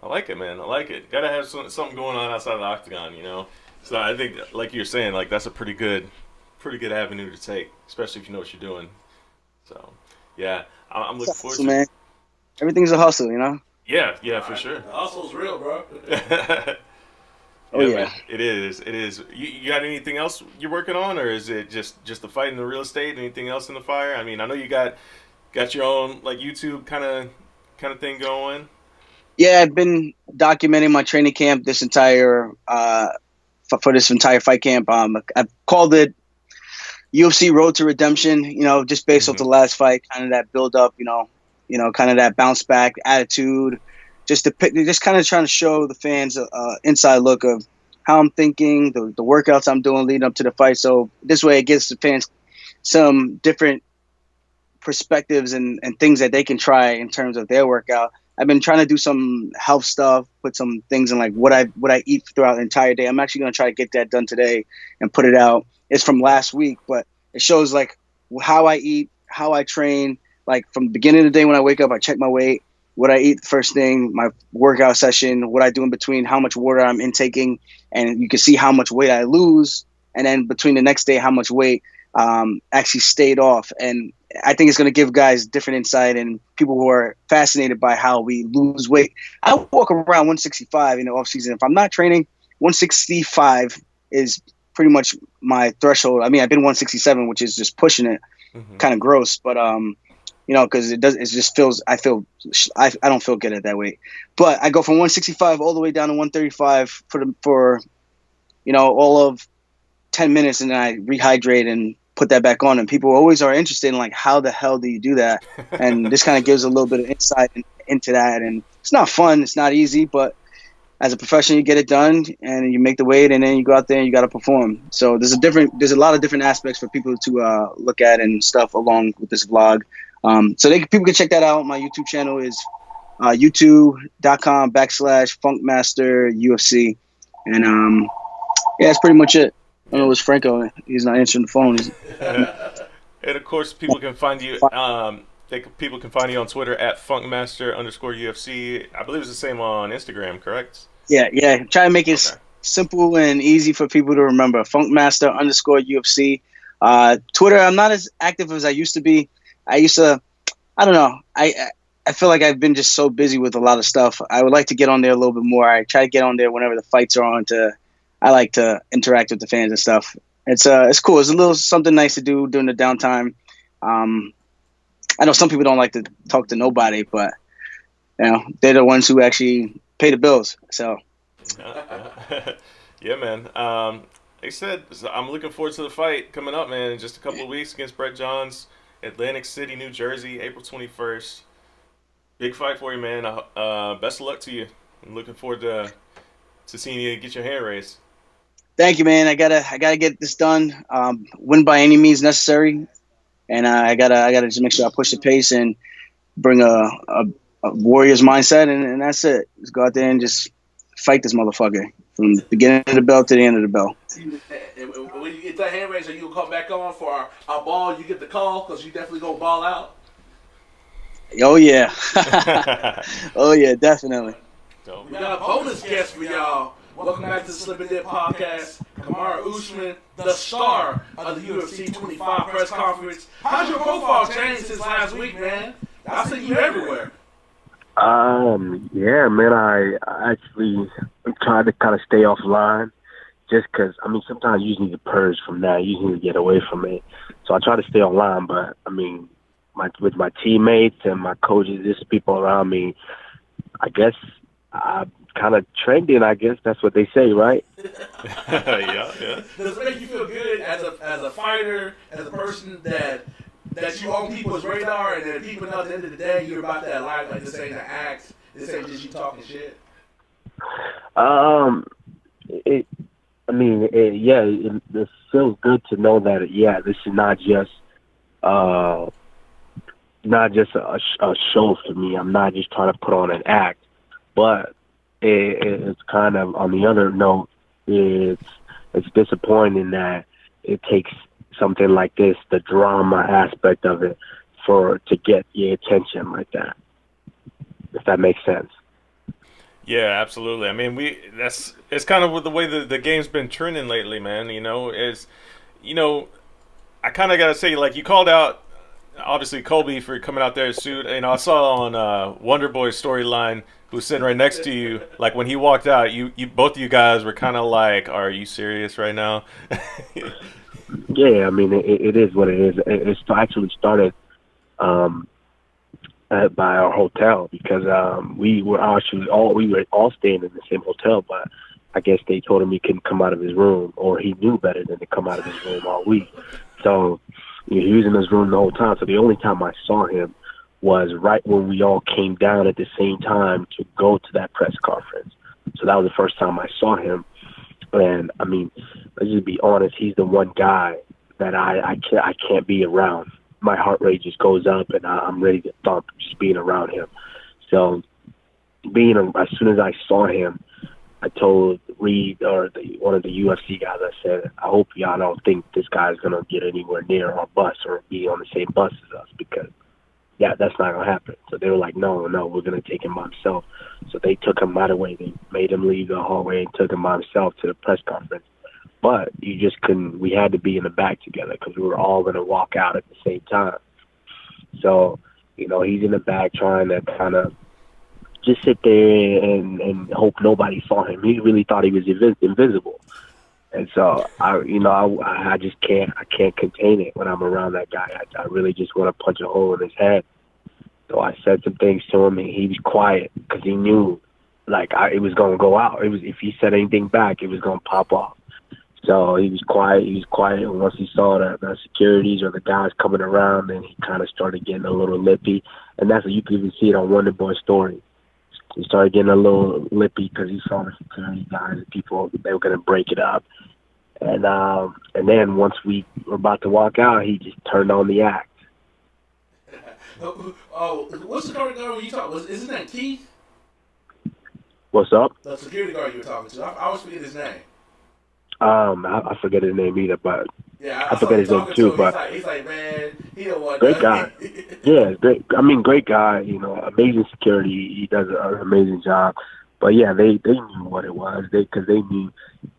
I like it, man. I like it. Got to have something going on outside of the octagon, you know? So I think, like you're saying, like that's a pretty good avenue to take, especially if you know what you're doing. So, yeah, I'm looking forward to it. Man. Everything's a hustle, you know? Yeah, for sure. The hustle's real, bro. Oh yeah, man, it is. You got anything else you're working on, or is it just the fight and the real estate? Anything else in the fire? I mean, I know you got your own like YouTube kind of thing going. Yeah, I've been documenting my training camp this entire for this entire fight camp. I've called it UFC Road to Redemption. Just based off the last fight, kind of that build up. Kind of that bounce back attitude. Just kind of trying to show the fans inside look of how I'm thinking, the workouts I'm doing leading up to the fight. So this way, it gives the fans some different perspectives and things that they can try in terms of their workout. I've been trying to do some health stuff, put some things in like what I eat throughout the entire day. I'm actually going to try to get that done today and put it out. It's from last week, but it shows like how I eat, how I train. Like from the beginning of the day when I wake up, I check my weight, what I eat the first thing, my workout session, what I do in between, how much water I'm intaking, and you can see how much weight I lose. And then between the next day, how much weight actually stayed off. And I think it's going to give guys different insight and people who are fascinated by how we lose weight. I walk around 165 in the off season. If I'm not training, 165 is pretty much my threshold. I mean, I've been 167, which is just pushing it, kind of gross. But because it just feels. I don't feel good at that weight. But I go from 165 all the way down to 135 for all of 10 minutes, and then I rehydrate and put that back on. And people always are interested in like, how the hell do you do that? And this kind of gives a little bit of insight into that. And it's not fun, it's not easy, but as a professional, you get it done and you make the weight, and then you go out there and you got to perform. So there's a lot of different aspects for people to look at and stuff along with this vlog. So people can check that out. My YouTube channel is youtube.com/funkmasterufc. And that's pretty much it. I don't know, it's Franco. He's not answering the phone. And of course, people can find you. People can find you on Twitter at funkmaster_UFC. I believe it's the same on Instagram, correct? Yeah. Try to make it simple and easy for people to remember. Funkmaster_UFC. Twitter, I'm not as active as I used to be. I don't know. I feel like I've been just so busy with a lot of stuff. I would like to get on there a little bit more. I try to get on there whenever the fights are on. I like to interact with the fans and stuff. It's cool. It's a little something nice to do during the downtime. I know some people don't like to talk to nobody, but they're the ones who actually pay the bills. So yeah, man. Like I said, I'm looking forward to the fight coming up, man, in just a couple of weeks against Brett Johns, Atlantic City, New Jersey, April 21st. Big fight for you, man. Best of luck to you. I'm looking forward to seeing you get your hand raised. Thank you, man. I gotta get this done. Win by any means necessary, and I gotta just make sure I push the pace and bring a warrior's mindset, and that's it. Just go out there and just fight this motherfucker from the beginning of the bell to the end of the bell. When you get that hand raise, are you gonna come back on for our ball? You get the call because you definitely gonna ball out. Oh yeah, oh yeah, definitely. We got a bonus guest for y'all. Welcome back to the Slip and Dip podcast. Kamaru Usman, the star of the UFC 25 press conference. How's your profile changed since last week, man? I see you everywhere. Yeah, man, I actually tried to kind of stay offline just because, I mean, sometimes you just need to purge from that. You need to get away from it. So I try to stay online, but, I mean, with my teammates and my coaches, just people around me, I guess I'm kind of trending. I guess that's what they say, right? Yeah. Does it make you feel good as a fighter, as a person that you on people's radar, and that people know at the end of the day you're about that life, like this ain't an act, this ain't just you talking shit? It feels good to know that. Yeah, this is not just a show for me. I'm not just trying to put on an act, but it's kind of, on the other note, it's disappointing that it takes something like this, the drama aspect of it, to get your attention like that, if that makes sense. Yeah, absolutely. I mean, it's kind of the way the game's been trending lately, man. I kind of got to say, like, you called out, obviously, Colby for coming out there to suit. I saw on Wonder Boy's storyline, who was sitting right next to you, like, when he walked out, you both of you guys were kind of like, are you serious right now? Yeah, I mean, it is what it is. It actually started by our hotel because we were all staying in the same hotel, but I guess they told him he couldn't come out of his room, or he knew better than to come out of his room all week. So he was in his room the whole time. So the only time I saw him was right when we all came down at the same time to go to that press conference. So that was the first time I saw him. And I mean, let's just be honest, he's the one guy that I can't be around. My heart rate just goes up, and I'm ready to thump just being around him. So as soon as I saw him, I told Reed, or one of the UFC guys, I said, I hope y'all don't think this guy's going to get anywhere near our bus or be on the same bus as us, because, yeah, that's not going to happen. So they were like, no, we're going to take him by himself. So they took him right away. They made him leave the hallway and took him by himself to the press conference. But you just couldn't – we had to be in the back together because we were all going to walk out at the same time. So, he's in the back trying to kind of – just sit there and hope nobody saw him. He really thought he was invisible. And so I just can't contain it when I'm around that guy. I really just want to punch a hole in his head. So I said some things to him, and he was quiet because he knew it was going to go out. If he said anything back, it was going to pop off. So he was quiet. And once he saw the securities or the guys coming around, then he kind of started getting a little lippy. And that's what you can even see it on Wonder Boy's story. He started getting a little lippy because he saw the security guys and people, they were going to break it up. And then once we were about to walk out, he just turned on the act. What's the security guard you talking? Isn't that Keith? What's up? The security guard you were talking to. I always forget his name. I forget his name either, but yeah, I forget his name too. But he's like, man, he don't want great guy. Yeah, great. I mean, great guy. Amazing security. He does an amazing job. But yeah, they knew what it was. Because they knew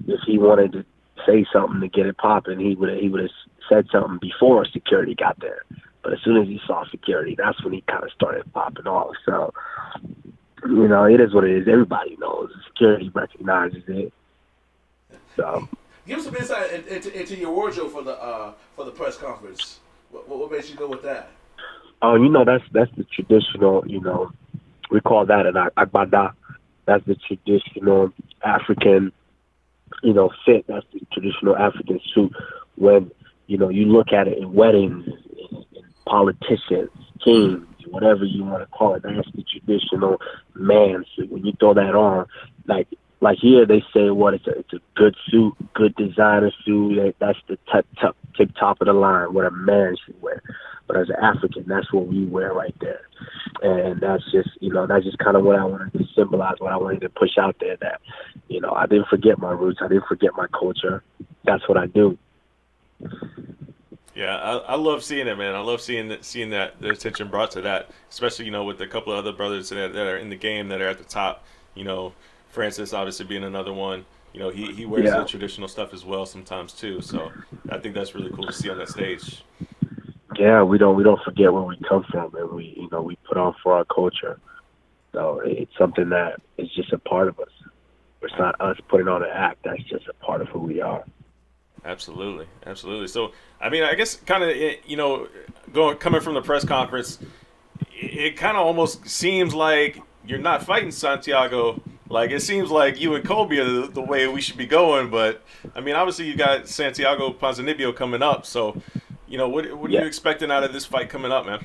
if he wanted to say something to get it popping, he would have said something before security got there. But as soon as he saw security, that's when he kind of started popping off. So it is what it is. Everybody knows. Security recognizes it. So, give us some insight into your wardrobe for the press conference. What makes you go with that? Oh, that's the traditional. We call that an agbada. That's the traditional African, fit. That's the traditional African suit. When you look at it in weddings, in politicians, kings, whatever you want to call it, that's the traditional man suit. When you throw that on, like here, they say it's a good suit, good designer suit. That's the tip top of the line, what a man should wear. But as an African, that's what we wear right there. And that's just kind of what I wanted to symbolize, what I wanted to push out there. That I didn't forget my roots, I didn't forget my culture. That's what I do. Yeah, I love seeing it, man. I love seeing that the attention brought to that, especially with a couple of other brothers that are in the game that are at the top. Francis obviously being another one. He wears the traditional stuff as well sometimes too. So I think that's really cool to see on that stage. Yeah, we don't forget where we come from, and we put on for our culture. So it's something that is just a part of us. It's not us putting on an act. That's just a part of who we are. Absolutely. So I mean, I guess kind of coming from the press conference, it kind of almost seems like you're not fighting Santiago. Like, it seems like you and Kobe are the way we should be going, but I mean, obviously you got Santiago Ponzinibbio coming up, so what are you expecting out of this fight coming up, man?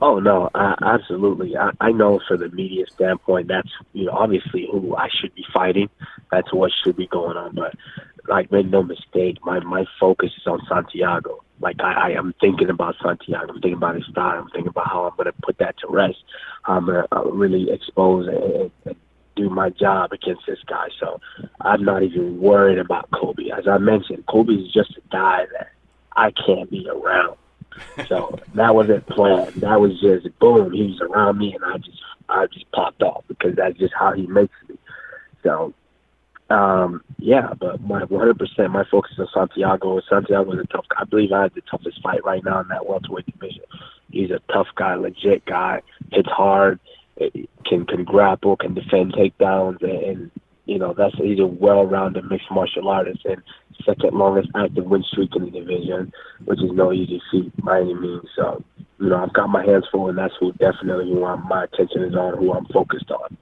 Oh no, absolutely. I know for the media standpoint, that's obviously who I should be fighting. That's what should be going on. But make no mistake, my focus is on Santiago. I am thinking about Santiago. I'm thinking about his style. I'm thinking about how I'm going to put that to rest. I'm going to really expose and do my job against this guy. So I'm not even worried about Kobe. As I mentioned, Kobe is just a guy that I can't be around. So that wasn't planned. That was just boom. He was around me, and I just popped off because that's just how he makes me. So but my 100%, my focus is on Santiago. Santiago is a tough guy. I believe I had the toughest fight right now in that welterweight division. He's a tough guy, legit guy. Hits hard, can grapple, can defend takedowns, and he's a well-rounded mixed martial artist and second longest active win streak in the division, which is no easy feat by any means. So I've got my hands full, and that's who my attention is on, who I'm focused on.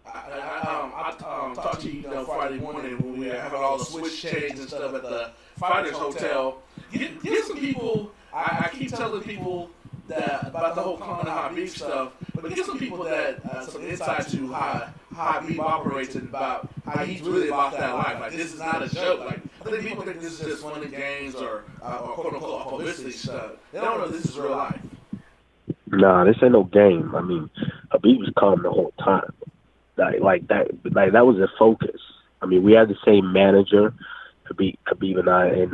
I talked to you, Friday morning when we were having all the switch changes and stuff at the Fighters Hotel. Get some people. I keep telling people that about the whole Conor Habib stuff, but get some people that some insight to how Habib operates and about how he's really about that life. Like, this is not a joke. Like, I think people think this is just fun and games or quote unquote publicity stuff. They don't know this is real life. Nah, this ain't no game. I mean, Habib was calm the whole time. Like that was the focus. I mean, we had the same manager, Habib and I, and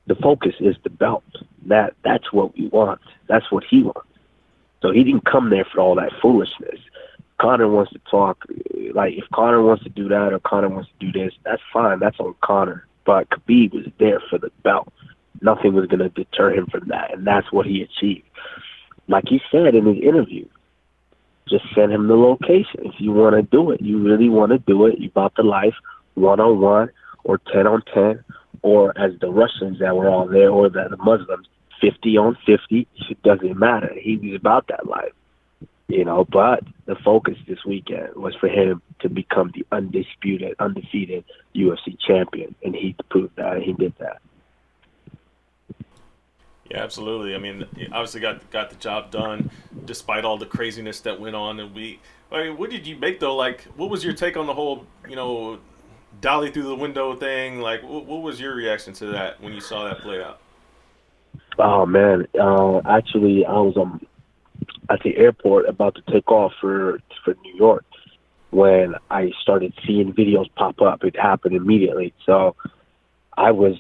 the focus is the belt. That's what we want. That's what he wants. So he didn't come there for all that foolishness. Conor wants to talk. Like, if Conor wants to do that or Conor wants to do this, that's fine. That's on Conor. But Khabib was there for the belt. Nothing was going to deter him from that, and that's what he achieved. Like he said in his interview, just send him the location. If you want to do it, you really want to do it, you about the life, 1-on-1 or 10-on-10, or as the Russians that were all there, or the Muslims, 50-on-50, it doesn't matter. He was about that life, but the focus this weekend was for him to become the undefeated UFC champion, and he proved that, and he did that. Yeah, absolutely. I mean, he obviously got the job done despite all the craziness that went on. And what did you make though? Like, what was your take on the whole, dolly through the window thing? Like, what was your reaction to that when you saw that play out? Oh man, actually, I was at the airport about to take off for New York when I started seeing videos pop up. It happened immediately. So I was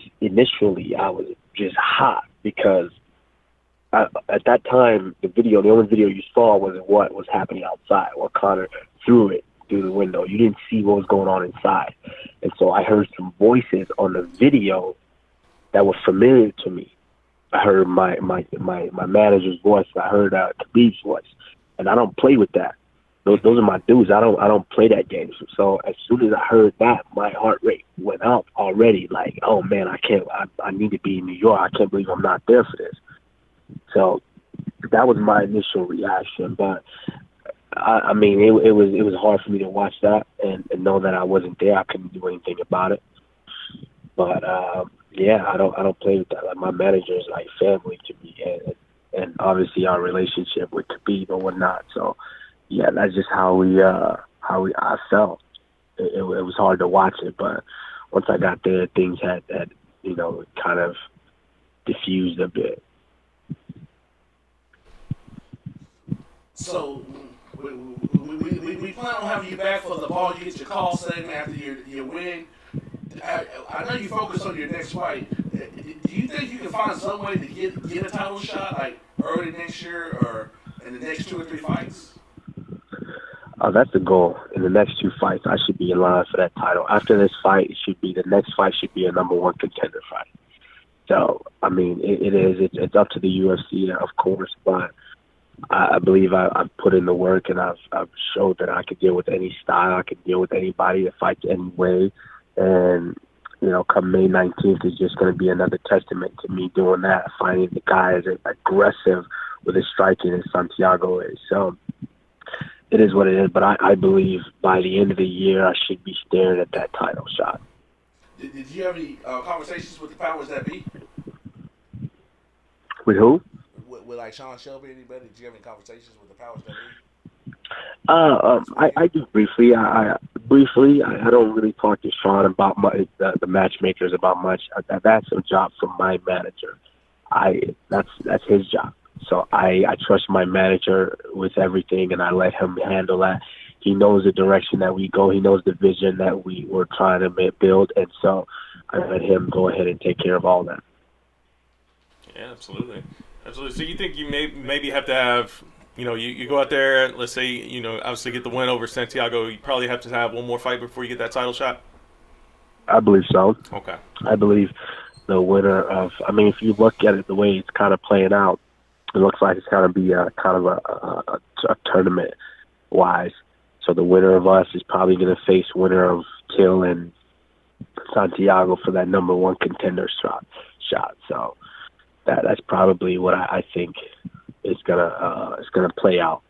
just hot. Because at that time, the only video you saw was what was happening outside, where Conor threw it through the window. You didn't see what was going on inside. And so I heard some voices on the video that were familiar to me. I heard my manager's voice. I heard Khabib's voice. And I don't play with that. Those are my dudes. I don't play that game. So as soon as I heard that, my heart rate went up already. Like, oh man, I need to be in New York. I can't believe I'm not there for this. So that was my initial reaction. But I mean, it was hard for me to watch that and know that I wasn't there. I couldn't do anything about it. But yeah, I don't play with that. Like, my manager is like family to me, and obviously our relationship with Khabib and whatnot. So. Yeah, that's just how I felt. It was hard to watch it, but once I got there, things had kind of diffused a bit. So we plan on having you back for the ball. You get your call segment after your win. I know you focus on your next fight. Do you think you can find some way to get a title shot, like early next year or in the next 2 or 3 fights? That's the goal. In the next 2 fights, I should be in line for that title. After this fight, the next fight should be a number 1 contender fight. So, I mean, it's up to the UFC, of course, but I believe I've put in the work, and I've showed that I can deal with any style. I can deal with anybody that fights any way. And, come May 19th is just going to be another testament to me doing that, finding the guy as aggressive with his striking as Santiago is. So, it is what it is, but I believe by the end of the year, I should be staring at that title shot. Did you have any conversations with the powers that be? With who? With like Sean Shelby, anybody? Did you have any conversations with the powers that be? I do briefly. I don't really talk to Sean about the matchmakers about much. That's a job from my manager. That's his job. So I trust my manager with everything, and I let him handle that. He knows the direction that we go. He knows the vision that we're trying to build, and so I let him go ahead and take care of all that. Yeah, absolutely. So you think you maybe have to have, you go out there, let's say, obviously get the win over Santiago. You probably have to have one more fight before you get that title shot? I believe so. Okay. I believe the winner of, if you look at it the way it's kind of playing out, it looks like it's going to be a tournament-wise. So the winner of us is probably going to face winner of Till and Santiago for that number 1 contender shot. So that's probably what I think is gonna play out.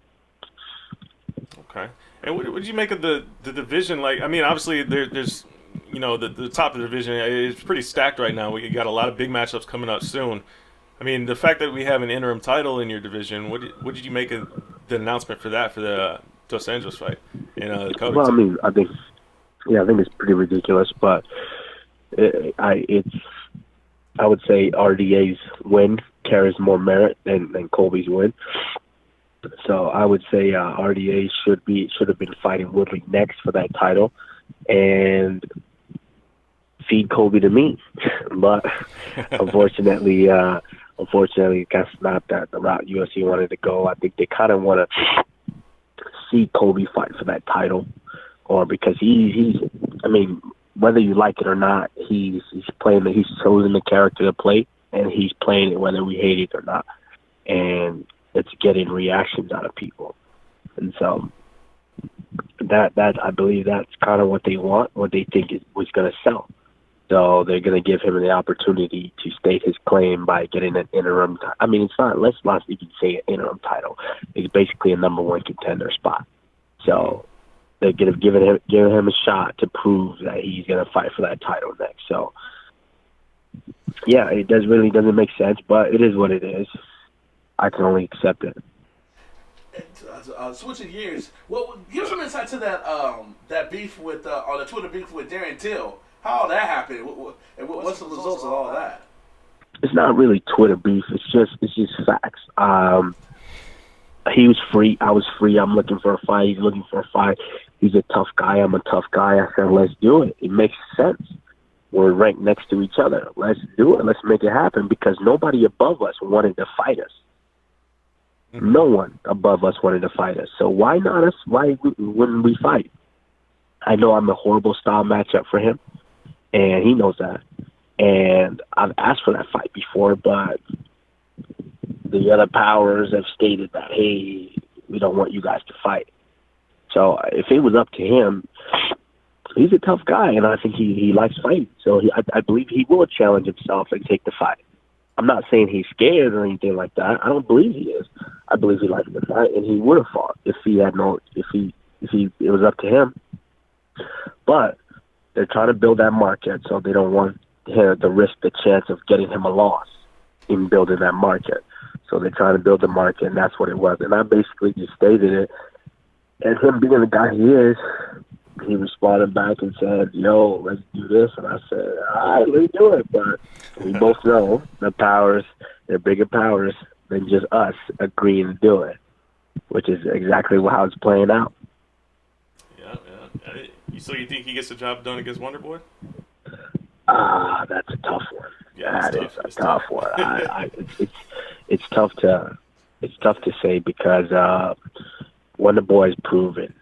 Okay. And what did you make of the division? Like, I mean, obviously there's the top of the division is pretty stacked right now. We got a lot of big matchups coming up soon. I mean, the fact that we have an interim title in your division, what did you make of the announcement for that, for the Dos Anjos fight in the Kobe? Well, I mean, I think it's pretty ridiculous, but I would say RDA's win carries more merit than Colby's win. So I would say RDA should have been fighting Woodley next for that title, and feed Colby to me. But unfortunately, that's not the route UFC wanted to go. I think they kind of want to see Colby fight for that title, or because he's I mean, whether you like it or not, he's chosen the character to play, and he's playing it whether we hate it or not, and it's getting reactions out of people, and so that I believe that's kind of what they want, what they think was going to sell. So they're going to give him the opportunity to state his claim by getting an interim. I mean, it's not. Let's not even say an interim title. It's basically a number one contender spot. So they're going to give him a shot to prove that he's going to fight for that title next. So yeah, it doesn't make sense, but it is what it is. I can only accept it. Switching gears, give some insight to that beef with on the Twitter beef with Darren Till. How that happened, and what's the results of all that? It's not really Twitter beef. It's just facts. He was free. I was free. I'm looking for a fight. He's looking for a fight. He's a tough guy. I'm a tough guy. I said, let's do it. It makes sense. We're ranked next to each other. Let's do it. Let's make it happen, because nobody above us wanted to fight us. No one above us wanted to fight us. So why not us? Why wouldn't we fight? I know I'm a horrible style matchup for him, and he knows that. And I've asked for that fight before, but the other powers have stated that, hey, we don't want you guys to fight. So if it was up to him, he's a tough guy, and I think he likes fighting. So I believe he will challenge himself and take the fight. I'm not saying he's scared or anything like that. I don't believe he is. I believe he likes the fight, and he would have fought if it was up to him. But they're trying to build that market, so they don't want him to risk the chance of getting him a loss in building that market. So they're trying to build the market, and that's what it was. And I basically just stated it. And him being the guy he is, he responded back and said, yo, let's do this. And I said, all right, let's do it. But we both know the powers, they're bigger powers than just us agreeing to do it, which is exactly how it's playing out. Yeah. So you think he gets the job done against Wonder Boy? That's a tough one. Yeah, that is a tough one. It's tough to say, because Wonder Boy's proven.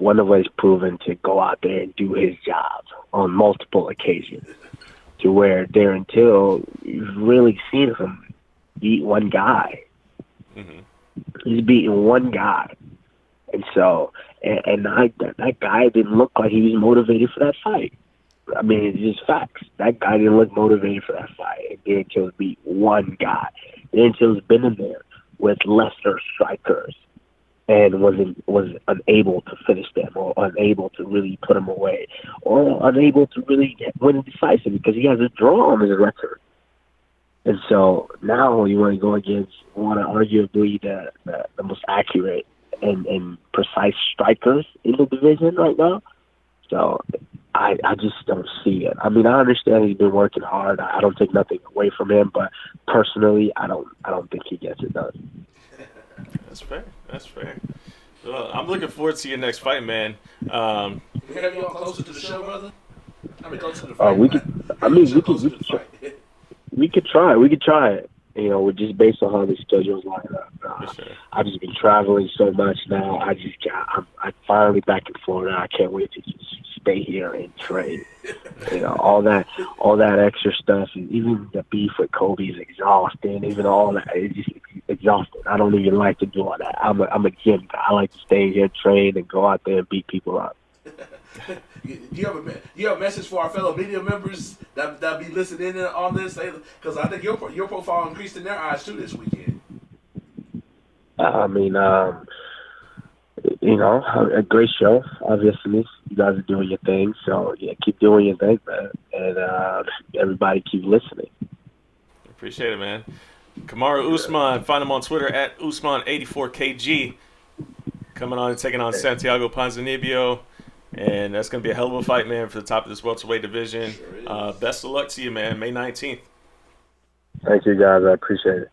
Wonder Boy's proven to go out there and do his job on multiple occasions, to where Darren Till, you've really seen him beat one guy. Mm-hmm. He's beating one guy. And so, that guy didn't look like he was motivated for that fight. I mean, it's just facts. That guy didn't look motivated for that fight. And Darren Till's beat one guy. Darren Till's been in there with lesser strikers and was unable to finish them, or unable to really put them away, or unable to really win decisive, because he has a draw on his record. And so now you want to go against one of arguably the most accurate and precise strikers in the division right now. So I just don't see it. I mean, I understand he's been working hard. I don't take nothing away from him, but personally, I don't think he gets it done. That's fair. Well, I'm looking forward to your next fight, man. We have you on closer to the show, brother? I mean, closer to the fight. We could try it. You know, we're just based on how the schedule's lined up. Sure. I've just been traveling so much now. I'm finally back in Florida. I can't wait to just stay here and train. You know, all that extra stuff, and even the beef with Kobe is exhausting. Even all that, it's just exhausting. I don't even like to do all that. I'm a gym guy. I like to stay here, train, and go out there and beat people up. You have a message for our fellow media members that be listening in on this? Because I think your profile increased in their eyes too this weekend. I mean, a great show. Obviously, you guys are doing your thing, so yeah, keep doing your thing, man, and everybody keep listening. Appreciate it, man. Kamaru Usman, find him on Twitter at Usman84kg. Coming on and taking on Santiago Ponzinibbio. And that's going to be a hell of a fight, man, for the top of this welterweight division. Best of luck to you, man. May 19th. Thank you, guys. I appreciate it.